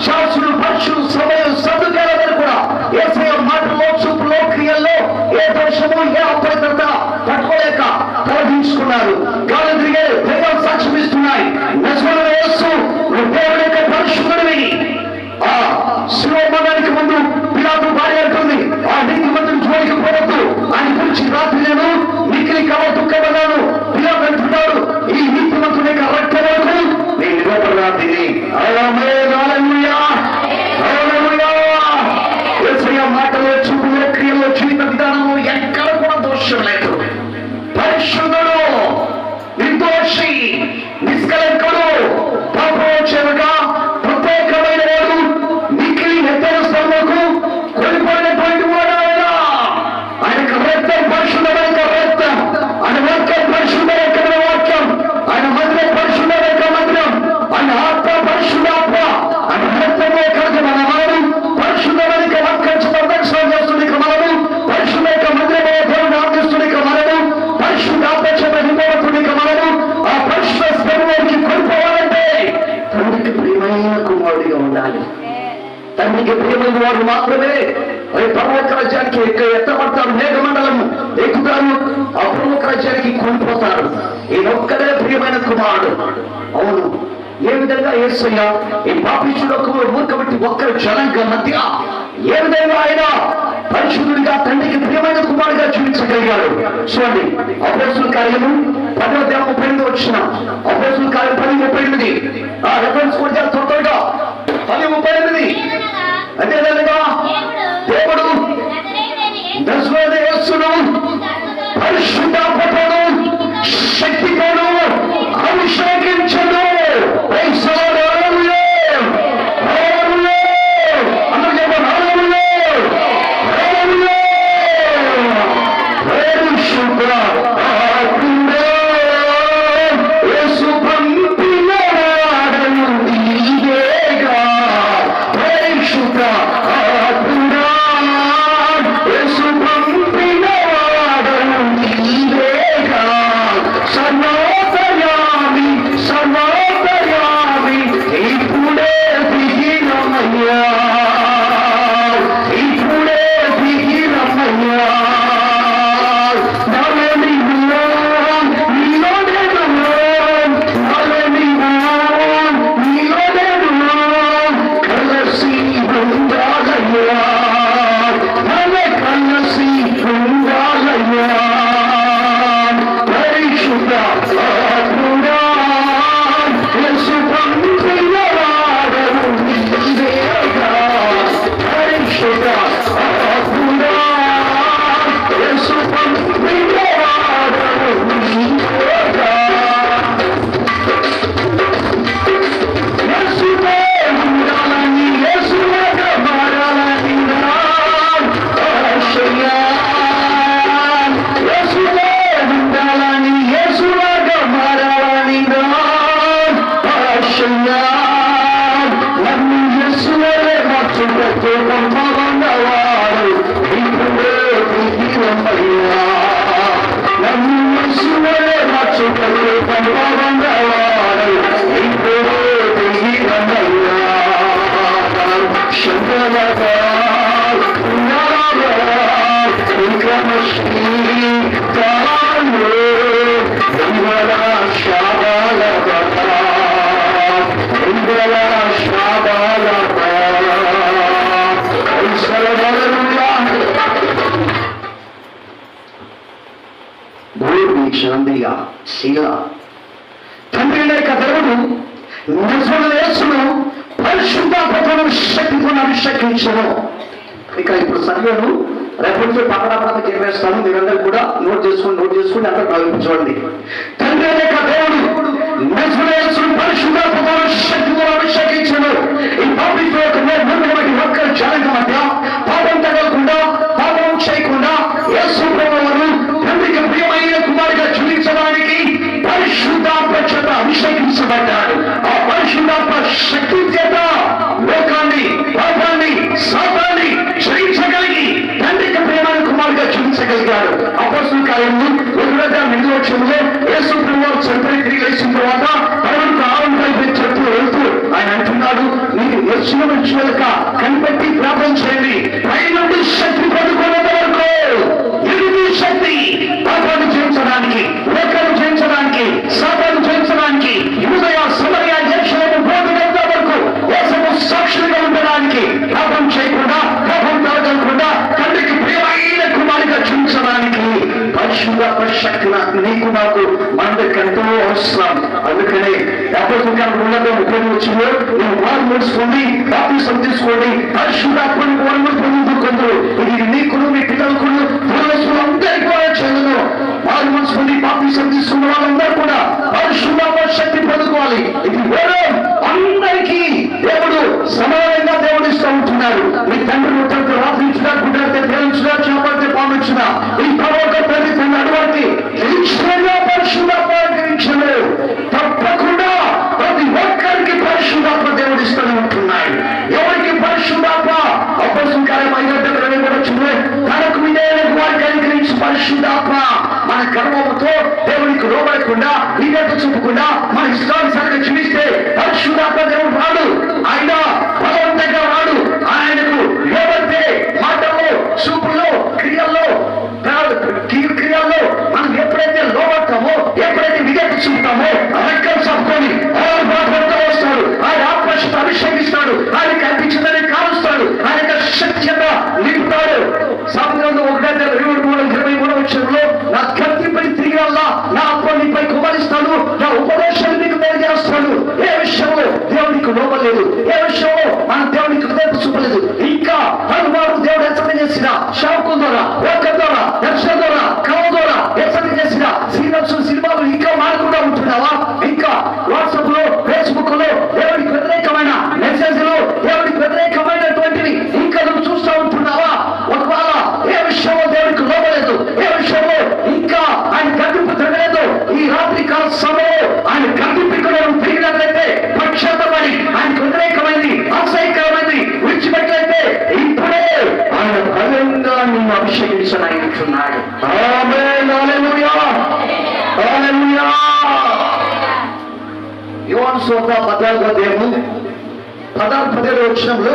శాస్త్రులు, పక్షులు, సమరులు, సర్దుకాలందరూ కూడా యేసయ్య మాటల్లో, చూపులో, క్రియల్లో ఏ దోషము, ఏ అపవిత్రత పట్టుకోలేక తొలగించుకున్నారు. గాలి తిరిగే దైవం సాక్ష్యం ఇస్తున్నాయి. నజరేయుడైన యేసు నువ్వు దేవుని యొక్క పరిశుద్ధుడివి. ఆ శిలోమరణానికి ముందు పిలాతు భార్య అంటుంది, ఆ నీతిమంతుని జోలికి పోవద్దు, ఆయన గురించి రాత్రి నేను మిక్కిలి దుఃఖపడ్డాను. పిలాతు అంటున్నాడు, ఈ నీతిమంతుని యొక్క రక్తము నేను నిరపరాధిని. యేసయ్య మాటలో, చూపులో, క్రియలో, జీవిత విధానంలో ఎక్కడ కూడా దోషం లేదు. పరిశుద్ధుడు, నిర్దోషి, నిష్కలంకుడు, పాపోచనగా ప్రత్యేకమైన వాడు, మిక్కిలి ఎత్తైన స్థలముకు కొనిపోయినటువంటి వాడు ఆయన. ఆయనకు రక్తం పరిశుద్ధమైన రక్తం, ఆయన వాక్యం పరిశుద్ధమైన వాక్యం, ఆయన మందిరం పరిశుద్ధమైన మందిరం, ఆయన ఆత్మ పరిశుద్ధాత్మ, ఆయన రక్తంలో కలిగి మన మనము పరిశుద్ధమైన వాక్యం ప్రదక్షిణ చేస్తుంది. మనము పరిశుద్ధ మందిరమే దేవుని ఆర్థిస్తుంది. మనము పరిశుద్ధాత్మ చేత నింపబడుతుంది. మనము ఆ పరిశుద్ధ స్థలంలోకి కొనిపోవాలంటే తండ్రికి ప్రియమైన కుమారుడిగా ఉండాలి. తండ్రికి ప్రియమైన వారు మాత్రమే పరలోక రాజ్యానికి ఎత్తబడతారు, మేఘమండలము ఎక్కుతారు, ఆ పరలోక రాజ్యానికి కొనిపోతారు. ఈయనొక్కడే ప్రియమైన కుమారుడు. అవును, ఏ విధంగా యేసయ్య ఈ పాపిష్ఠులకు మూర్ఖబట్టి ఒక్కరి జనాంగ మధ్య ఏ విధంగా ఆయన పరిశుద్ధుడిగా తండ్రికి ప్రియమైన కుమారుడిగా చూపించగలిగాడు. చూడండి, అపోస్తుల కార్యము 10:38 వచ్చిన అపోస్తుల కార్యం 10:38 ఆ రెఫరెన్స్ కూడా త్వరగా 10:38 అదేవిధంగా దేవుడు నజరేయుడైన యేసును పరిశుద్ధాత్మతోను శక్తితోను అభిషేకించెను. తండ్రి లేక దేవుడు నజరేయుడైన యేసును పరిశుద్ధాత్మతోను శక్తితోను అభిషేకించెను. ఇక ఇప్పుడు సర్వేను రెఫరెన్స్ పక్కన చెప్పేస్తాను, మీరందరూ కూడా నోట్ చేసుకుని అంతా ప్రవేశించండి. తండ్రి లేక దేవుడు నజరేయుడైన యేసును పరిశుద్ధాత్మతోను శక్తితోను అభిషేకించెను. ఈ పాపిష్ఠుల యొక్క ఒక్కరి జనాంగ మధ్య పాపం తగలకుండా, పాపం చేయకుండా యేసు ప్రభువును శక్తి చేత లోకాన్ని, పాపాన్ని, శాపాన్ని జయించగలిగి తండ్రికి ప్రేమను కుమారుగా చూపించగలిగాడు. అపొస్తలుల కార్యములు 1:2 యేసు ప్రభువు చనిపోయి తిరిగి లేచిన తర్వాత పరలోక ఆనందాన్ని చెప్తూ వెళ్తూ ఆయన అంటున్నాడు, మీరు యెరూషలేము వెళ్ళక కనిపెట్టి ప్రార్థన చేయండి, పై నుండి శక్తి పొందుకునేంత వరకు. ఎనిమిది శక్తి పాపాన్ని జయించడానికి, లోకాన్ని జయించడానికి, శాపాన్ని జయించడానికి, యూదయ సమరయ యెరూషలేము పోగొట్టేంత వరకు దేశము సాక్షులుగా ఉండడానికి, పాపం చేయకుండా, పాపం తాగకుండా తండ్రికి ప్రియమైన కుమారుగా చూపించడానికి పరిశుద్ధాత్మ శక్తి నీకు నాకు మనకి ఎంతో అవసరం. అందుకనే అపొస్తలుల 2:30 నువ్వు వారు మూసుకోండి, బాప్తిసం తీసుకోండి, పరిశుద్ధాత్మని పొందుకుందరు. ఇది నీకును మీ పిల్లలకు అందరికీ కూడా చెందును. వారు మూసుకొని బాప్తిసం తీసుకున్న వాళ్ళందరూ కూడా పరిశుద్ధాత్మ శక్తి పొందుకోవాలి. ఇది వేరే అందరికీ దేవుడు సమానంగా దేవుడు ఇస్తూ ఉంటున్నాడు. మీ తండ్రి రాత్రి ఇచ్చినా, గుడ్డైతే తేలించినా, చేపడితే పాలించినా, ఈ పరలోక ప్రతి తన అటువంటి పరిశుద్ధాత్మ తప్పకుండా ప్రతి ఒక్కరికి పరిశుద్ధాత్మ దేవుడు ఇస్తూనే ఉంటున్నాడు. ఎవరికి పరిశుద్ధాత్మ? అపొస్తలుల కార్యం 5:20 తనకు విధేయులకు వారికి అనుగ్రహించి పరిశుద్ధాత్మ మన కర్మముతో దేవునికి లోబడకుండా, విధేయత చూపకుండా మన ఇష్టానుసారంగా జీవిస్తే పరిశుద్ధాత్మ దేవుడు రాడు. ఆయన బలవంతంగా రాడు. ఆయనకు లోబడితే మాటల్లో, చూపుల్లో, క్రియల్లో మనం ఎప్పుడైతే లోబడతామో, ఎప్పుడైతే విధేయత చూపుతామో రెక్కలు చెప్పుకొని బాధపడుతూ వస్తాడు. ఆయన ఆత్మశక్తి అభిషేకిస్తాడు. ఆయన కల్పించిందని కాలుస్తాడు. ఆయన శక్తి చేత నింపుతాడు. సామెతలు 1:23 నా కత్తిపై తిరిగి వల్ల నా ఆత్మ నీపై కుమరిస్తాడు, నా ఉపదేశాన్ని నీకు తెలియజేస్తాడు. ఏ విషయంలో దేవునికి లోపలేదు, ఏ విషయంలో మన దేవునికి విధేయత చూపలేదు, ఇంకా పలుమారు దేవుడు హెచ్చరిక చేసిన శాపం ద్వారా, ఒక్క ద్వారా, దర్శనం ద్వారా, కళ ద్వారా హెచ్చరిక చేసిన సినిమాలు ఇంకా మారకుండా ఉంటున్నావా? ఇంకా వాట్సాప్ లో, ఫేస్బుక్ లో దేవుడికి వ్యతిరేకమైన మెసేజ్లు, దేవుడికి వ్యతిరేకమైనటువంటివి ఇంకా నువ్వు చూస్తూ ఉంటున్నావా? ఒకవేళ ఏ విషయంలో దేవుడికి లోపలేదు, ఏ విషయంలో ఇంకా ఆయన గడ్డింపు తిరగలేదు, ఈ రాత్రి కాల సమయంలో ఆయన గడ్డింపు తిరిగినట్లయితే పక్షాతమని ఆయనకు వ్యతిరేకమైంది, అసహ్యకరమైంది విడిచిపెట్లయితే ఇప్పుడే ఆయన బలంగా నిన్ను అభిషేకించనన్నాడు. ఆమేన్, హల్లెలూయా, హల్లెలూయా. యోహాను సువార్త 14:17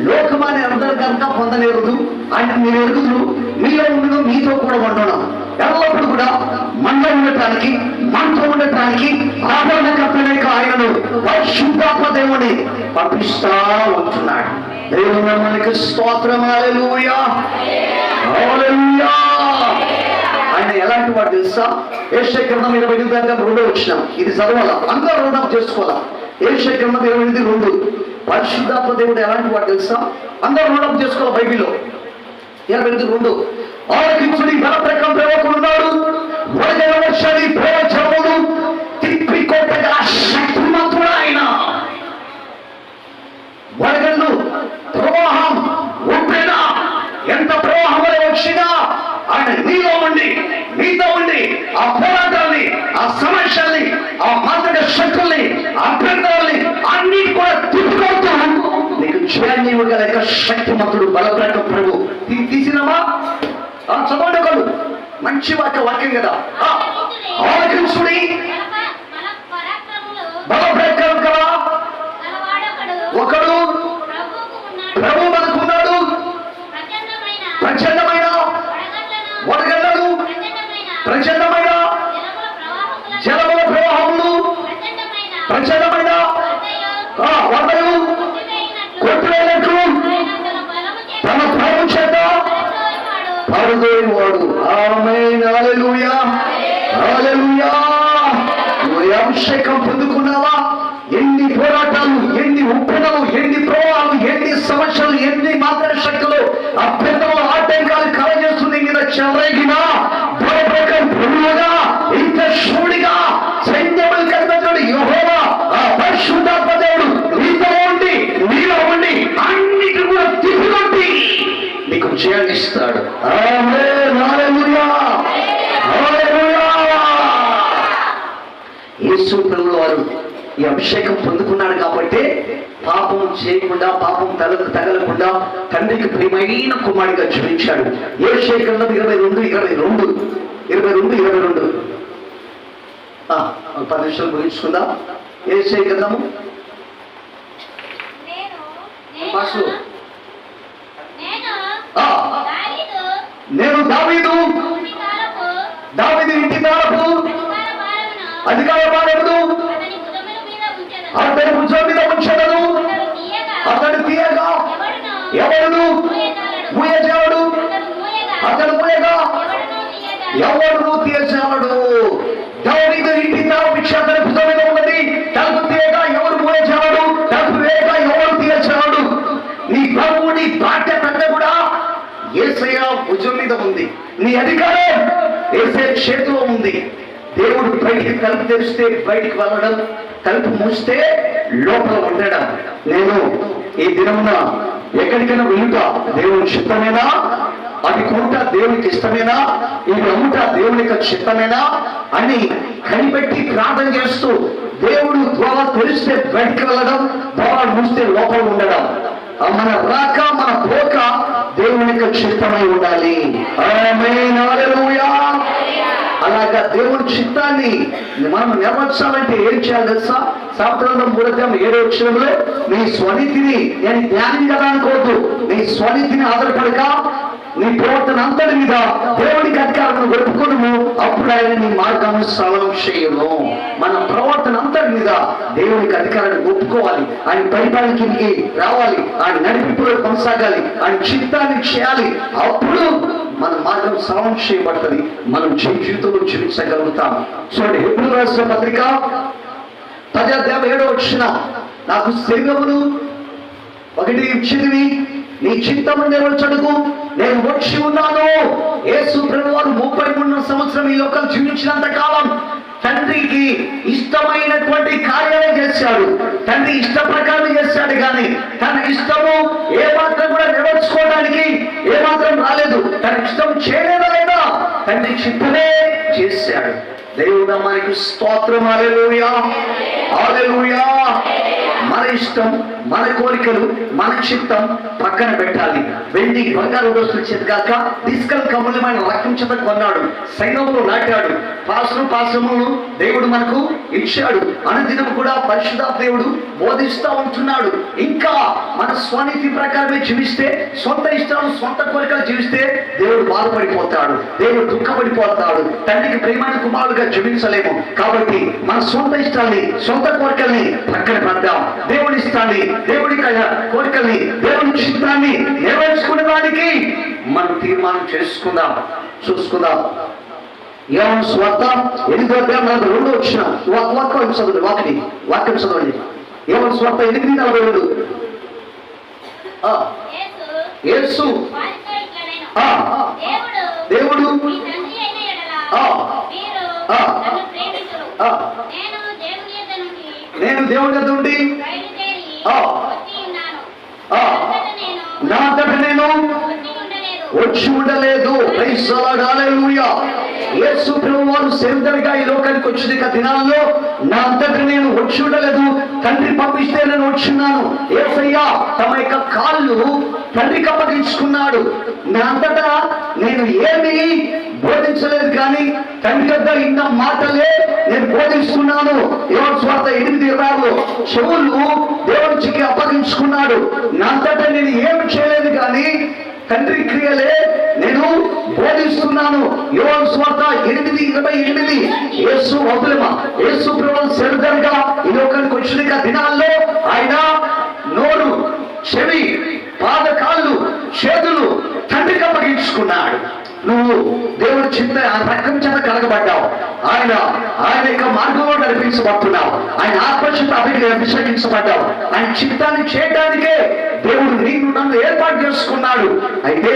లోకమాన్ని అందరూ కనుక పొందలేరు, ఆయన మీరు ఎరుగుదురు, మీలో ఉండదు, మీతో కూడా ఉండడం. ఎల్లప్పుడు కూడా మనలో ఉండటానికి, మనతో ఉండటానికి ఆదరణకర్తలేక ఆయనను పరిశుద్ధాత్మ దేవుని పంపిస్తా ఉంటున్నాడు. దేవుని మనకి స్తోత్రం, హల్లెలూయా, హల్లెలూయా. ఆయన ఎలాంటి వాడు తెలుసా? యెషయా గ్రంథం 28:2 ఇది చదవాలా, అందరూ రుణం చేసుకోవాలా. యెషయా గ్రంథం 28:2 పరిశుద్ధాత్మ దేవుడు ఎలాంటి వాడు తెలుసా? అందరూ రుణం చేసుకోవాలి. బైబిల్లో 28:2 ఆలకించుడి బల ప్రకారం ప్రేమకున్నాడు, వరదల వర్షాన్ని ప్రేమ జలములు తిప్పికొట్టగా శక్తిమంతుడు ఆయన. వరదలు ప్రవాహం ఉప్పెన ఎంత ప్రవాహం వచ్చినా ఆయన నీలో ఉండి, నీతో ఉండి ఆ పోరాటాన్ని, ఆ సమస్యల్ని, ఆ మాంత్రిక శక్తుల్ని, అభ్యంతరాల్ని అన్ని కూడా తిప్పుకొడుతూ నీకు జయాన్ని ఇవ్వగల శక్తిమంతుడు బలప్రక ప్రభు. తీసినామా? చదవండి ఒకళ్ళు, మంచి వాక్యం కదా. ఆలకించుడి బలప్రకం కదా. ఒకడు ప్రభు మనకున్నాడు, ప్రచండమైన వడగళ్ళలు, ప్రచండమైన జలముల ప్రవాహములు, ప్రచండమైన వరదలు కొట్టువేలకు తన ప్రభు చేత పరుగోయినవాడు. ఆమేన్, హల్లెలూయా, హల్లెలూయా. నువ్వు అభిషేకం పొందుకున్నావా? ఎన్ని పోరాటాలు, ఎన్ని ఉప్పెనలు, ఎన్ని ప్రవాహాలు, ఎన్ని సమస్యలు, ఎన్ని మాత్ర శక్తులు, అభ్యంతరాలు, ఆటంకాలు కలగజేస్తుంది మీద చెలరేగినా బలప్రకారం ప్రభువుగా, ఇంత శూడిగా, సైన్యములు కనిపెట్టాడు యెహోవా ఆ పరిశుద్ధాత్మ దేవుడు నీతో ఉండి, నీలో ఉండి అన్నిటి కూడా తిప్పికొట్టి నీకు జయాన్ని ఇస్తాడు. ఆమేన్, హల్లెలూయా, హల్లెలూయా. యేసు ప్రభువు వారు ఈ అభిషేకం పొందుకున్నాడు కాబట్టి చేయకుండా, పాపం తగలకుండా తండ్రికి ప్రియమైన కుమారుడిగా జీవించాడు. యేషయా గ్రంథం 22:22 10 నిమిషాలు ముగించుకుందాం. యేషయా గ్రంథము నేను దావీదు ఇంటి తాళపు అధికార భారమును అతని భుజం మీద ఉంచెదను. అతడు తీయగా ఎవడును మూయజాలడు, అతడు మూయగా ఎవడును తీయజాలడు. దావీదు ఇంటి తాళపు అతని భుజం మీద ఉన్నది. తలుపు తీయగా ఎవరు మూయజాలడు, తలుపు వేయగా ఎవరు తీయజాలడు. నీ ప్రభువు, నీ బాధ్యత అంతా కూడా యేసయ్య భుజం మీద ఉంది. నీ అధికారం యేసయ్య చేతిలో ఉంది. దేవుడు బయటికి తలుపు తెరిస్తే బయటికి వెళ్ళడం, తలుపు మూస్తే లోపల ఉండడం. నేను ఈ దినమున ఎక్కడికైనా వెళ్ళుతా దేవుని చిత్తమేనా, అది కొంట దేవునికి ఇష్టమేనా, ఇది అమ్ముట దేవునికి చిత్తమేనా అని కనిపెట్టి ప్రార్థన చేస్తూ దేవుడు ద్వారా తెరిస్తే బయటికి వెళ్ళడం, ద్వారా మూస్తే లోపల ఉండడం. మన రాక మన పోక దేవునికి చిత్తమై ఉండాలి. ఆమేన్, హల్లెలూయా. అలాగా దేవుని చిత్తాన్ని మనం నెరవేర్చాలంటే ఏం చేయాలి తెలుసా? సామెతల 3:7 నీ స్వనీతిని, నేను జ్ఞాని కదా అనుకోవద్దు, నీ స్వనీతిని ఆధారపడక నీ ప్రవర్తన అంతటి మీద దేవునికి అధికారం గడుపుకును, అప్పుడు ఆయన నీ మార్గము సరళం చేయను. మన ప్రవర్తన అంతటి మీద దేవునికి అధికారాన్ని ఒప్పుకోవాలి, ఆయన పరిపాలనకి రావాలి, ఆయన నడిపింపులో కొనసాగాలి, ఆయన చిత్తాన్ని చేయాలి. అప్పుడు మన మార్గం సరళం చేయబడుతుంది, మనం జీవితంలో జీవించగలుగుతాం. చూడండి, హెబ్రీయులకు రాసిన పత్రిక 10:7 నాకు శరీరమును ఒకటి ఇచ్చినవి, నీ చిత్తము నెరవేర్చుటకు నేను వచ్చి ఉన్నాను. యేసు ప్రభువారు 33 సంవత్సరం ఈ లోకం జీవించినంత కాలం తండ్రికి ఇష్టమైనటువంటి కార్యాలే చేశాడు. తండ్రి ఇష్ట ప్రకారం చేశాడు, కానీ తన ఇష్టము ఏ మాత్రం కూడా నెరవేర్చుకోవడానికి ఏ మాత్రం రాలేదు. తన ఇష్టం చేయలేదా లేదా, తండ్రి చిత్తమే చేశాడు. దేవుడు మనకి స్తోత్రం. హల్లెలూయా, హల్లెలూయా. మన ఇష్టం, మన కోరికలు, మన చిత్తం పక్కన పెట్టాలి. వెండి బంగారు వస్తువులు చేతగాక తీసుకెళ్ళి కమలమైన రక్తం చేత కొన్నాడు, సైన్యంలో నాటాడు, పాశ్రములను దేవుడు మనకు ఇచ్చాడు. అనుదినం కూడా పరిశుద్ధాత్మ దేవుడు బోధిస్తూ ఉంటున్నాడు. ఇంకా మన స్వనీతి ప్రకారమే జీవిస్తే, సొంత ఇష్టాలు సొంత కోరికలు జీవిస్తే దేవుడు బాధపడిపోతాడు, దేవుడు దుఃఖపడిపోతాడు. తండ్రికి ప్రేమైన కుమారుడుగా జీవించలేము. కాబట్టి మన సొంత ఇష్టాల్ని, సొంత కోరికల్ని పక్కన పెడదాం. దేవుని ఇష్టాన్ని, దేవుడి కోరికల్ని, దేవుని చిత్తాన్ని నెరవేర్చుకునేదానికి మనం తీర్మానం చేసుకుందాం, చూసుకుందాం. యోహాను సువార్త 8:42 వాక్యం చదవండి. వాక్యం చదవండి. యోహాను సువార్త 8:42. యేసు దేవుడు నేను దేవుడి యొద్ద నుండి నా అంతట నేను వచ్చి ఉండలేదు. ప్రైజ్ ది లార్డ్, హల్లెలూయా. యేసు ప్రభువారు సేవకుడిగా ఈ లోకానికి వచ్చిన దినాల్లో నా అంతట నేను వచ్చి ఉండలేదు, తండ్రి పంపిస్తే నేను వచ్చున్నాను. యేసయ్య తమ యొక్క కాళ్ళు తండ్రికి అప్పగించుకున్నాడు. నా అంతటా నేను ఏమీ బోధించలేదు, కానీ తండ్రి వద్ద ఇన్న మాటలే నేను బోధిస్తున్నాను. యోహాను సువార్త 8:26 చెవులు దేవుడికి అప్పగించుకున్నాడు. నా అంతటా నేను ఏమి చేయలేదు, కానీ తండ్రి క్రియలే నేను బోధిస్తున్నాను. యోహాను సువార్త 8:28 యేసు వదులమ యేసు ప్రభువు సేవకుడిగా ఈ లోకానికి వచ్చిన దినాల్లో ఆయన నోరు, చెవి, పాదకాళ్ళు, చేతులు తండ్రికి అప్పగించుకున్నాడు. నువ్వు దేవుడి చింత రక్తం చేత కలగబడ్డావు. ఆయన యొక్క మార్గంలో నడిపించబడుతున్నావు. ఆయన ఆత్మచేత అభిషేకించబడ్డావు. ఆయన చిత్తాన్ని చేయడానికే దేవుడు నీకు నన్ను ఏర్పాటు చేసుకున్నాడు. అయితే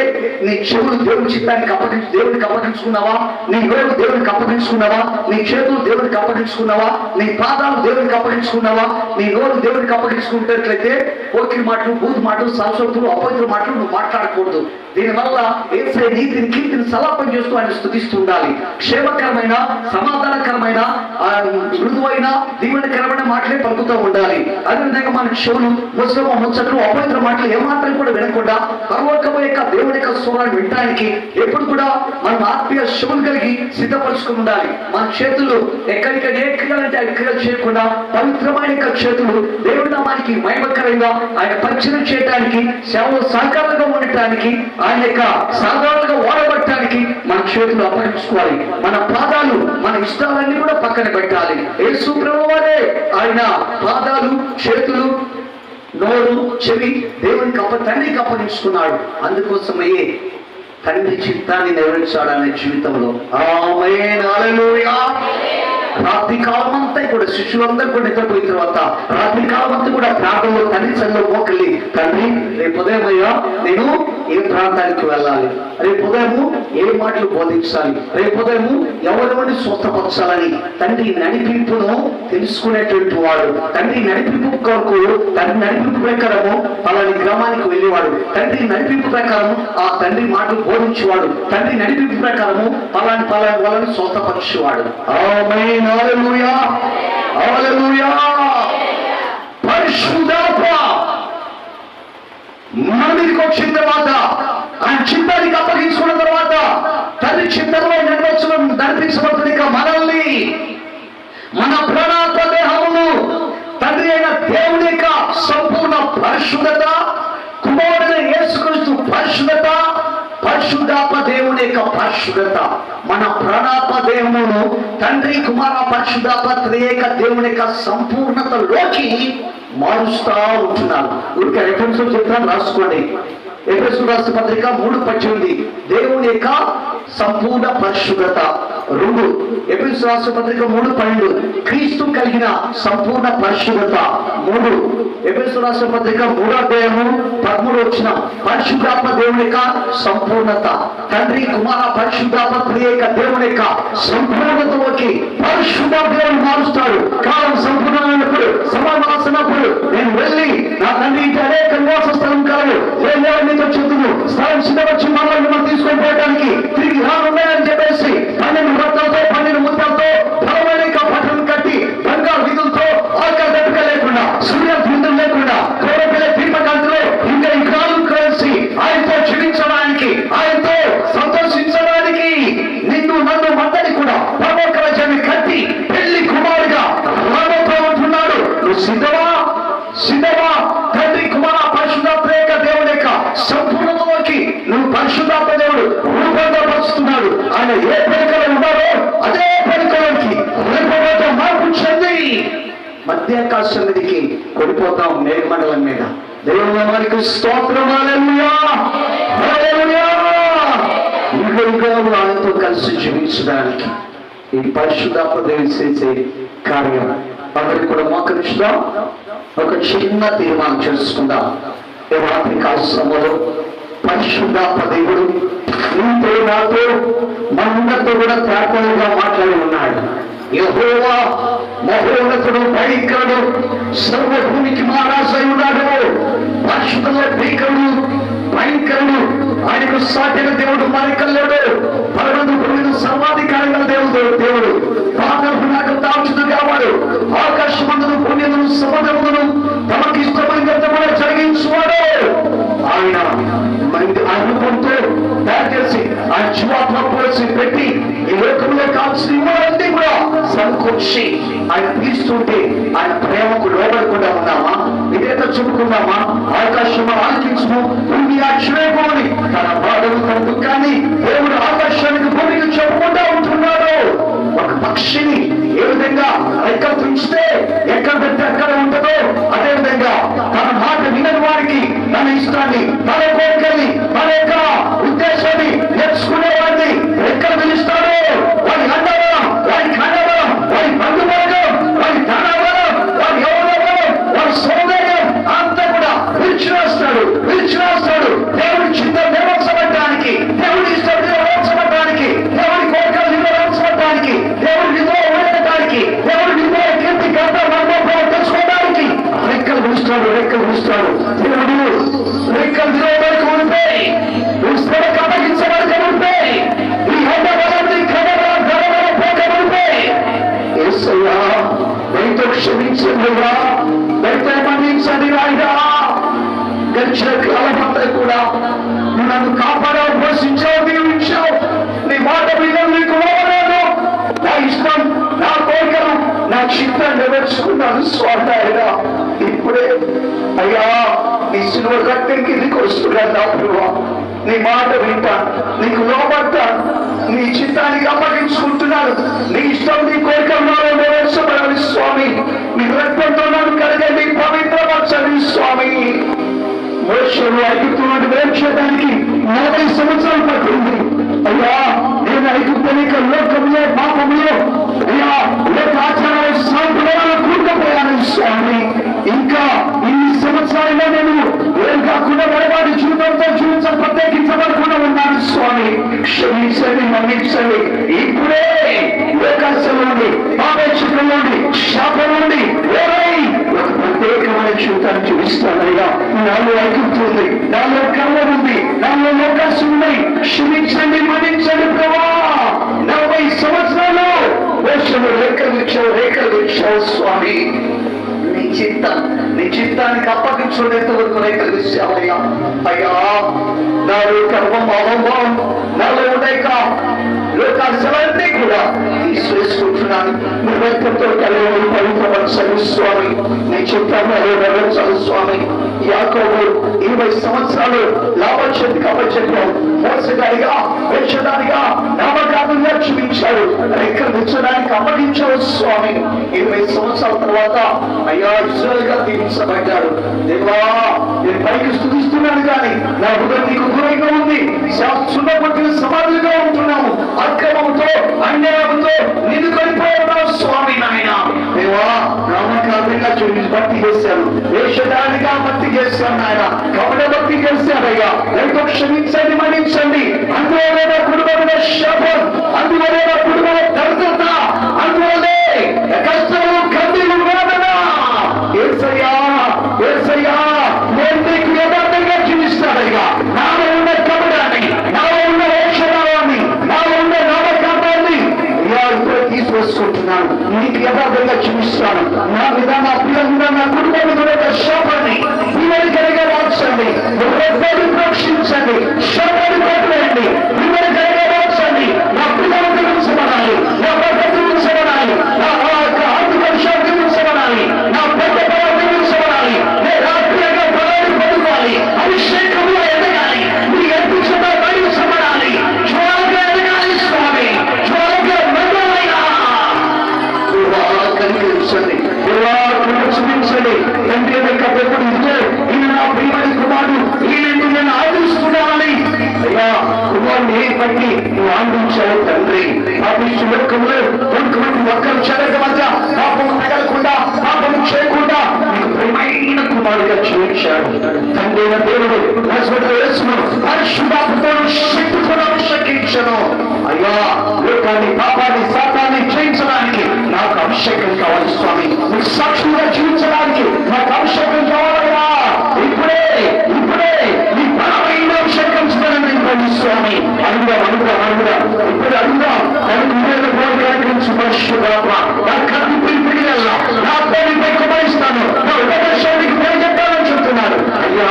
నీ చెవులు దేవుడి చిత్తానికి దేవుడికి అప్పగించుకున్నావా? నీ నోరు దేవుడికి అప్పగించుకున్నావా? నీ చేతులు దేవుడికి అప్పగించుకున్నావా? నీ పాదాలు దేవుడికి అప్పగించుకున్నావా? నీ నోరు దేవుడికి అప్పగించుకున్నట్లయితే పోకిరి మాటలు, బూతు మాటలు, శాశ్వతులు, అపవిత్ర మాటలు నువ్వు మాట్లాడకూడదు. దీనివల్ల యేసయ్య నీతిని, కీర్తిని సలాపం చేస్తూ ఆయన స్తుతిస్తూ ఉండాలి. క్షేమకరమైన సమాధానకరమైన మృదువైన దీవెనకరమైన మాటలే పలుకుతూ ఉండాలి. అదేవిధంగా మన చెవులు ముసలమ ముచ్చట్లు అపవిత్ర మాటలు ఏమాత్రం కూడా వినకుండా పరలోకము యొక్క దేవుని యొక్క స్వరాన్ని వినడానికి ఎప్పుడు కూడా మనం ఆత్మీయ శుభం కలిగి సిద్ధపరుచుకుని ఉండాలి. మన చేతులు ఎక్కడికి ఏ క్రియలంటే ఆ క్రియలు చేయకుండా పవిత్రమైన యొక్క చేతులు దేవుడి నామానికి మహిమకరంగా ఆయన పరిచయం చేయడానికి సేవలు సహకారంగా ఉండటానికి ఆయన యొక్క సాధారణంగా వాడబట్టడానికి మన చేతులు అప్పగించుకోవాలి. మన పాదాలు మన ఇష్టాలన్నీ కూడా పక్కన పెట్టాలి. యేసు ప్రభువు వారే ఆయన పాదాలు చేతులు నోరు చెవి దేవునికి తండ్రికి అప్పగించుకున్నాడు. అందుకోసమే తండ్రి చిత్తాన్ని నెరవేర్చాడనే జీవితంలో ఆమేన్ హల్లెలూయా. రాత్రి కాలం అంతా కూడా శిష్యులందరూ కూడా నిద్రపోయిన తర్వాత రాత్రి కాలం అంతా కూడా ప్రాంతంలో తండ్రి సన్నిధిలో మోకలి, తండ్రి రేపు ఉదయం అయ్యా నేను ఏ ప్రాంతానికి వెళ్ళాలి, రేపు ఉదయము ఏ మాటలు బోధించాలి, రేపు ఉదయము ఎవరెవరిని స్వస్థపరచాలని తండ్రి నడిపింపును తెలుసుకునేటువంటి వాడు. తండ్రి నడిపింపు కొరకు తండ్రి నడిపింపు ప్రకారము అలాంటి గ్రామానికి వెళ్ళేవాడు. తండ్రి నడిపింపు ప్రకారం ఆ తండ్రి మాటలు బోధించేవాడు. తండ్రి నడిపింపు ప్రకారము పలాని వాళ్ళని స్వస్థపరిచేవాడు. ఆమేన్ హల్లెలూయా హల్లెలూయా. పరిశుద్ధాత్మ మన మీదకి వచ్చిన తర్వాత ఆయన చిత్తానికి అప్పగించుకున్న తర్వాత తండ్రి చిత్తంలో నడిపించబడుతుంది. మనల్ని మన ప్రాణాత్మ దేహమును తండ్రి అయిన దేవుని యొక్క సంపూర్ణ పరిశుద్ధత, కుమారుడైన యేసుక్రీస్తు పరిశుద్ధత, పరిశుద్ధాత్మ దేవుని యొక్క పరిశుద్ధత, మన ప్రాణాత్మ దేహమును తండ్రి కుమార పరిశుద్ధాత్మ త్రియేక దేవుని యొక్క సంపూర్ణతలోకి మారుస్తా ఉంటున్నారు. ఊరికే రెఫరెన్స్ చెప్తాను, రాసుకోండి. ఎఫెసీయులకు రాసిన పత్రిక 3:18 దేవుని యొక్క సంపూర్ణ పరిశుద్ధత. 2 ఎఫెసీయులకు రాసిన పత్రిక 3:12 క్రీస్తు కలిగిన సంపూర్ణ పరిశుద్ధత. 3 ఎఫెసీయులకు రాసిన పత్రిక 3:13 పరిశుద్ధాత్మ దేవుని యొక్క సంపూర్ణత, తండ్రి కుమార పరిశుద్ధాత్మ త్రియేక దేవుని యొక్క సంపూర్ణతలోకి పరిశుద్ధాత్మను మారుస్తాడు. కాలం సంపూర్ణమైనప్పుడు సమావేశమైనప్పుడు నేను వెళ్ళి నా తండ్రి ఇంటి అనేక నివాస స్థలం కాదు చెప్తున్నాను, స్థలం సిద్ధపరిచి మనల్ని తీసుకొని పోవడానికి తిరిగి రానున్నాయని చెప్పేసి 12 రత్నాలతో 12 ముత్యాలతో బలమైన పట్టణం కట్టి బంగారు విధులతో ఆకలి దెబ్బక లేకుండా సూర్య బిందులు లేకుండా కోరపిల్ల దీపకాంతిలో ఇంకా ఈ కాలం కలిసి ఆయనతో జీవించడానికి ఆయనతో సంతోషించడానికి నిన్ను నన్ను మందని కూడా పరలోక రాజ్యాన్ని కట్టి పెళ్లి కుమారుగా రాబోతూ ఉంటున్నాడు. నువ్వు సిద్ధమా? సిద్ధమా? తండ్రి కుమార పరిశుద్ధాత్మ దేవుని యొక్క సంపూర్ణతలోకి నువ్వు పరిశుద్ధాత్మ దేవుడు రూపొందపరుస్తున్నాడు. ఆయన ఏ పనికలో ఉన్నారో అదే పనికలోకి రేపటి మార్పు చెంది మధ్యాకాశం మీదకి కొడిపోతాం మేఘమండలం మీద. దేవుని నామానికి స్తోత్రం. హల్లెలూయా హల్లెలూయా. యుగయుగాలు ఆయనతో కలిసి జీవించడానికి ఈ పరిశుద్ధాత్మ దేవుడు చేసే కార్యం అందరికి కూడా మోకరిస్తాం. ఒక చిన్న తీర్మానం చేసుకుందాం. రాత్రి కాల సమయంలో పరిశుద్ధాత్మ దేవుడు నీతో నాతో మనందరితో కూడా ప్రార్థనగా మాట్లాడి ఉన్నాడు. యెహోవా మహోన్నతుడు, భయంకరుడు, సర్వభూమికి మహారాజు ఉన్నాడు. పరిశుద్ధంలో భీకరుడు, భయంకరుడు, ఆయనకు సాటిన దేవుడు మరికల్లుడు, పరమందు భూమిని సర్వాధికారంగా దేవుడు పాదపు నాకు దాచుదుగా వాడు ఆకాశమందును భూమిను సముద్రమును తమకి ఇష్టమైనంత కూడా జరిగించువాడు. ఆయన అనుకుంటూ తయారు చేసి ఆయన జీవాత్మ పోసి పెట్టి ఈ లోకంలో కాల్సిన వారందరూ కూడా సంకొచ్చి ఆయన తీస్తుంటే ఆయన ప్రేమకు లోబడకుండా ఉన్నామా? ఇదేదో చెప్పుకున్నామా? ఆకాశం ఆలకించుము, భూమి అక్షరేమోని తన బాధలు తన దుఃఖాన్ని దేవుడు ఆకాశానికి భూమికి చెప్పుకుంటూ ఉంటున్నాడు. ఒక పక్షిని ఏ విధంగా రెక్కలు పెంచితే ఎక్కడ పెడితే అక్కడ ఉంటుందో అదే విధంగా తన మాట వినని వారికి తన ఇష్టాన్ని, తన కోరికల్ని, తన యొక్క ఉద్దేశాన్ని నేర్చుకునే వారిని రెక్కలు పిలుస్తాడు. వారి అండబలం, వారి ఖండబలం, వారి బంధుబలం, వారి ధనబలం, వారి యౌవనబలం, వారి సౌందర్యం అంతా కూడా విడిచివేస్తాడు. దేవుడి చిత్తం నెరవేర్చబడటానికి, దేవుడి ఇష్టం నెరవేర్చబడటానికి, దేవుడి కోరికలు నెరవేర్చబడటానికి, దేవుడి నిధులు ఉండటానికి, దేవుడి నిధుల కీర్తి గంట మర్మోపం తెలుసుకోవడానికి రెక్కలు పిలుస్తాడు. దేవుడు రెక్కలు తిరగడానికి ఉంటాయి. నువ్వు స్థిరకి అప్పగించబడక ఉంటాయి. ఈ హండబలం, నీ ఘనబలం, ఘనబలం పోక ఉంటాయి. క్షమించండి మన్నించండి రాయిరా. గడిచిన కాలం అంతా కూడా నువ్వు నన్ను కాపాడావు, పోషించావు, దీవించావు. నీ మాట మీద నీకు లోబడలేదు. నా ఇష్టం, నా కోరికలు, నా చిత్తాన్ని నెరవేర్చుకున్నాను స్వామి. అయినా ఇప్పుడే అయ్యా నీ సిలువ రక్తం కిందికి వస్తున్నాను నా ప్రభువా. నీ మాట వింటాను, నీకు లోబడతాను, నీ చిత్తానికి అప్పగించుకుంటున్నాను. నీ ఇష్టం, నీ కోరికలు నెరవేర్చబడాలి స్వామి. నీ రక్తంతో నన్ను కడగండి, పవిత్రపరచండి స్వామి. మోషేను ఐగుప్తు నుండి వేర్చేయడానికి 40 సంవత్సరాలు పట్టింది. అయ్యా నేను ఐగుప్తు లోకంలో పాపంలో అయ్యా లోక ఆచారాల సాంప్రదాయాలు కూడుకుపోయాను స్వామి. ఇంకా ఇన్ని సంవత్సరాలుగా నేను ఏం కాకుండా వెలవాడి జీవితంతో జీవితం ప్రత్యేకించబడకుండా ఉన్నాను స్వామి. క్షమించండి, మన్నించండి. ఇప్పుడే లోకాశం నుండి, పాపేక్షకుల నుండి, శాపం నుండి ఒక ప్రత్యేకమైన జీవితాన్ని చూపిస్తానయ్యా. నాలో ఐగుప్తుంది, నాలో కర్మ ఉంది, నాలో లోకాశం ఉన్నాయి. క్షమించండి, మన్నించండి ప్రభా. 40 సంవత్సరాలు వర్షము రేఖలు స్వామి. నీ చిత్తానికి అప్పగించుకునేంత వరకు రేఖలు విషయాలయ్యా. అయ్యా నాలో కర్మం, అవమానం నాలో ఉండేక లోకాశలన్నీ కూడా తీసుకుంటున్నాను. నీ రక్తంతో కలిగి పవిత్రపరచండి స్వామి. నీ చిత్తాన్ని నెరవేర్చాలి స్వామి. యాకోబు 20 సంవత్సరాలు లాభక్షతికి అప్పచెప్పావు. మోసగాడిగా, వేషధారిగా, నామకార్థంగా చూపించాడు. రెక్కలించడానికి అప్పగించావు స్వామి. 20 సంవత్సరాల తర్వాత అయ్యా ఇశ్రాయేలుగా దీవించబడ్డాడు. దేవా నేను పైకి స్తుతిస్తున్నాను కానీ నా హృదయం నీకు దూరంగా ఉంది. సున్నపట్టిన సమాధిగా ఉంటున్నాము. అక్రమంతో, అన్యాయంతో నిన్ను కలిపోతున్నావు స్వామి. నాయన దేవా నామకార్థంగా చూపించి భక్తి చేశాను, వేషధారిగా భక్తి చేశాను నాయన, కపట భక్తి చేశానయ్యా. ఎంతో క్షమించండి, మన్నించండి. అందువల్ల నా కుటుంబంలో శాపం, అందువల్ల నా కుటుంబంలో దరిద్రత, అందువల్లే కష్టము, కన్నీరు, వేదన. యేసయ్యా నేను నీకు యథార్థంగా జీవిస్తానయ్యా. నాలో ఉన్న కపటాన్ని, నాలో ఉన్న వేషధారాన్ని, నాలో ఉన్న నామకార్థాన్ని ఇప్పుడే తీసుకొచ్చుకుంటున్నాను. నీకు యథార్థంగా చూపిస్తాను. నా మీద, నా పిల్లల మీద, నా కుటుంబం మీద ఒక శాపాన్ని పిల్లలు కలిగే మార్చండి. రక్షించండి, శాపాన్ని కొట్టండి. పిల్లలు కలిగే మార్చండి. నా పిల్లలు దిగించబడాలి, నా భర్త దిగించబడాలి, నా ఆర్థిక విషయాలు దిగించబడాలి, నా పెద్ద పొలం దిగించబడాలి. నేను రాత్రిగా బలాన్ని పొందుకోవాలి. అభిషేకంలో ఎదగాలి. నీ ఎదుగుదల బయలుచబడాలి. జ్వాలగా ఎదగాలి స్వామి. జ్వాలగా మందమైనా కనిపించండి, చూపించండి. తండ్రి యొక్క పెద్దడు ఇదే, ఈయన నా ప్రియమైన కుమారుడు, ఈయన నేను ఆదరిస్తున్నానని అయ్యా కుమారుని బట్టి నువ్వు ఆనందించావు తండ్రి. పాపిష్టి లోకంలో కొంతమంది ఒక్కరు చెరక మధ్య పాపము తగలకుండా, పాపము చేయకుండా నీకు ప్రియమైన కుమారుడిగా చూపించాడు. తండ్రి అయిన దేవుడు పరిశుద్ధాత్మతో శక్తితో అభిషేకించను. అయ్యా లోకాన్ని, పాపాన్ని, శాపాన్ని జయించడానికి నాకు అభిషేకం కావాలి స్వామి. నీకు సాక్షిగా జీవించడానికి నాకు అభిషేకం కావాలయ్యా. ఇప్పుడే నీ బలమైన అభిషేకం స్వామి. అడుగుదాం ఇప్పుడు అడుగుదాం. పరిశుద్ధాత్మ నా కన్ను పిలిపిడిగల్లా నా పేరుపై కుమరిస్తాను. నా ఉపదేశానికి పరిగెత్తాలని చెప్తున్నాను అయ్యా.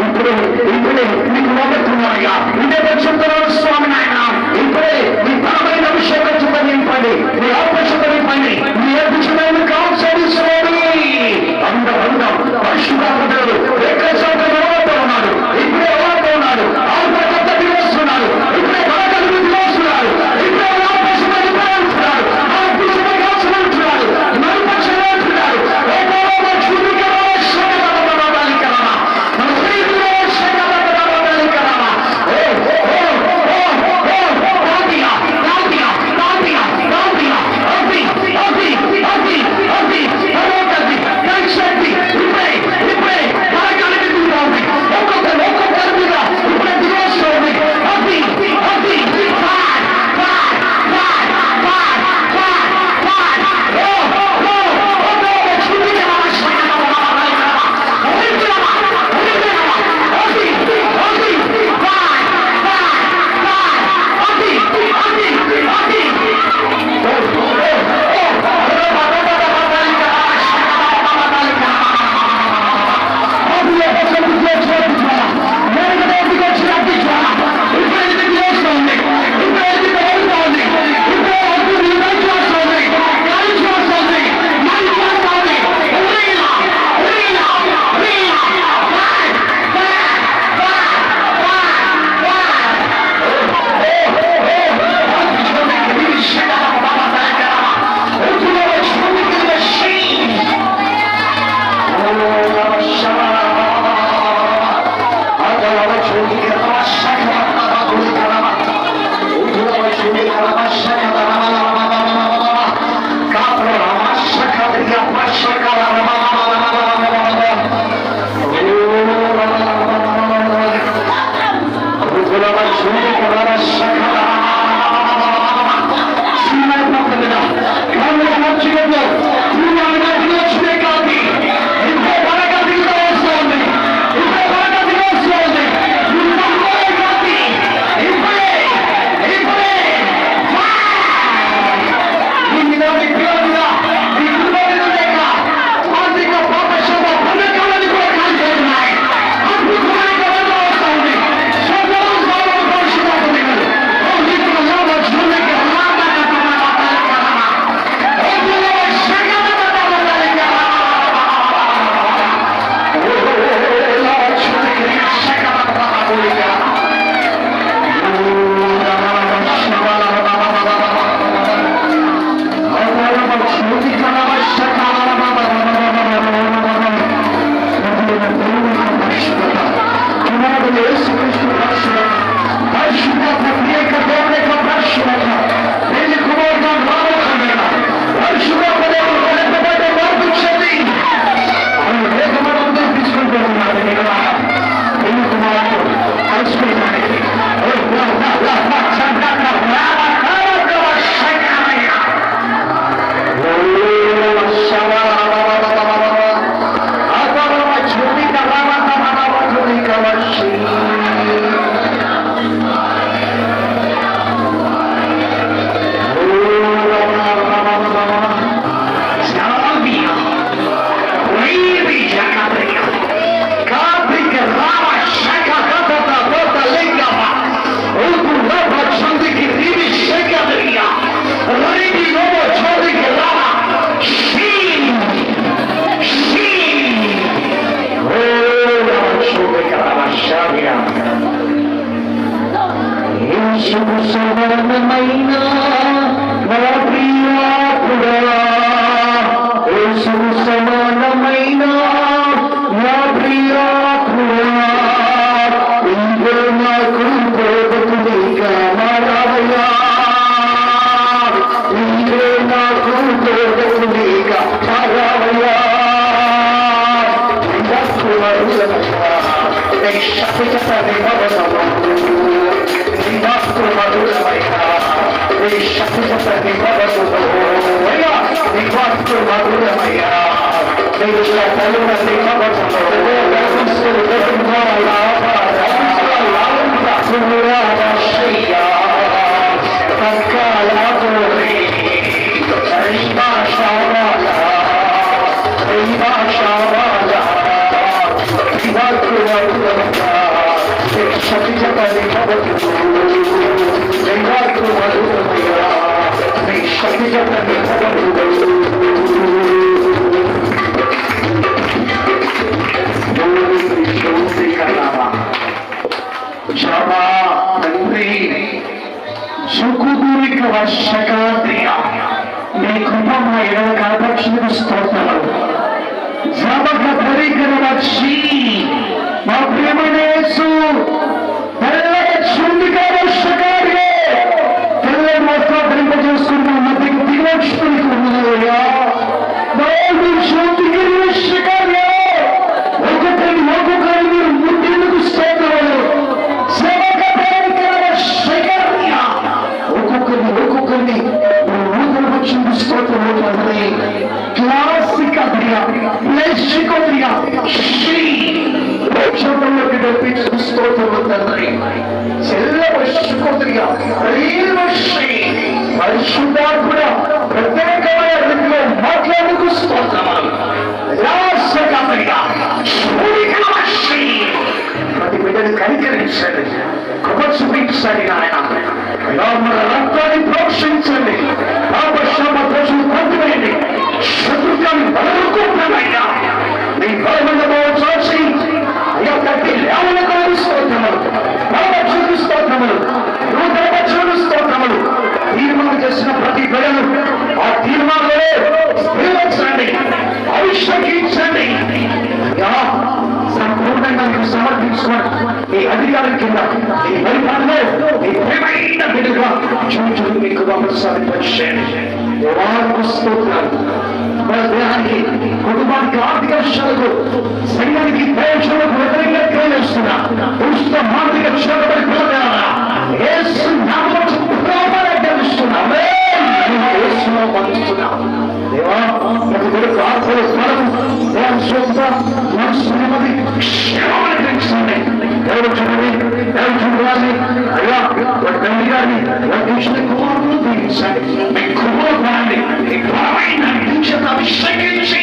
ఇప్పుడే నీకు మొదలుతున్నాయ్యా. ఇదే చెప్తున్నాను స్వామి. నాయన ఇప్పుడే నీ బలమైన అభిషేకం నింపండి, నీ ఆపేక్షత నింపండి, నీ అభిషేకాన్ని కాల్చండి స్వామి. అందం కుమారుడు యేసుక్రీస్తు పరిశుద్ధత, పరిశుద్ధత ప్రియక దేవుని యొక్క పరిశుద్ధత, పెళ్లి కుమారుడు రామచంద్ర పరిశుద్ధత దేవుడు వెనకబడే మార్పించండి. ఆయన లేఖనం తీసుకుంటూ ఉన్నాడు. పెళ్లి కుమారుడు కలిసిపోయినానికి సమానమైన నా ప్రియాత్ముడా, యేసుకు సమానమైన నా ప్రియాత్ముడా, ఇంకో నాకు తోడుగా మారావయ్యా, ఇంకో నాకు తోడుగా మారావయ్యా. నీ కృప మా ఎడల కనపరిచినందుకు స్తోత్రాలు. జబక ధరికన వచ్చి మా ప్రియమైన యేసు తెల్లగా చుండిగా వర్షకార్యే తెల్లని వస్త్రాలు ధరింపజేసుకున్న మధ్యకు దిగవచ్చుకుని ఉన్నాయ్యా. వర్షకార్యే ఒక్కొక్కరి మీరు ముట్టేందుకు స్తోత్రాలు. జబక ధరికన వర్షకార్య ఒక్కొక్కరిని స్తోత్రమవుతుంది. క్లాసిక స్తోత్రమవుతుంది. పరిశుద్ధాత్ముడా ప్రత్యేకమైన రీతిలో మాట్లాడుతూ స్తోత్రములు. ప్రతి బిడ్డను కనికరించండి, కృప చూపించండి. నాయన మన రక్తాన్ని ప్రోక్షించండి, పాపశ్రమ దోషులు పంపివేయండి, శత్రుత్వాన్ని బలనుకుంటున్నాయ్యా. నీ బలమైన చూసి అయ్యా తట్టి లేవనకు స్తోత్రములు, బలపక్షులకు స్తోత్రములు, నూతనపక్షులకు స్తోత్రములు. తీర్మానం చేసిన ప్రతి బిడ్డను ఆ తీర్మానంలో స్థిరపరచండి, అభిషేకించండి. సంపూర్ణంగా మీకు సమర్పించుకోండి. ఈ అధికారం కింద ఈ పరిపాలనలో ఈ ప్రేమైన బిడ్డగా చూచు మీకు సమర్పించండి. స్తోత్రాలు. మన దేహానికి, కుటుంబానికి, ఆర్థిక విషయాలకు, సైన్యానికి, ప్రయోజనాలకు వ్యతిరేకంగా క్రియలుస్తున్నా దుష్ట మానసిక క్షేత్రపడి పిల్లగా యేసు నామములో గెలుస్తున్నాము. దేవా ప్రతి కొడుకు ఆత్మల స్థలము దేవుడు చూడండి, దేవుడు చూడాలి. అయ్యా తండ్రి గారిని కుమారులు దీవించండి. మీ కుమారు వారిని అభిషేకించి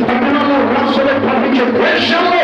పట్టణంలో రాష్ట్రంలో పంపించే దేశంలో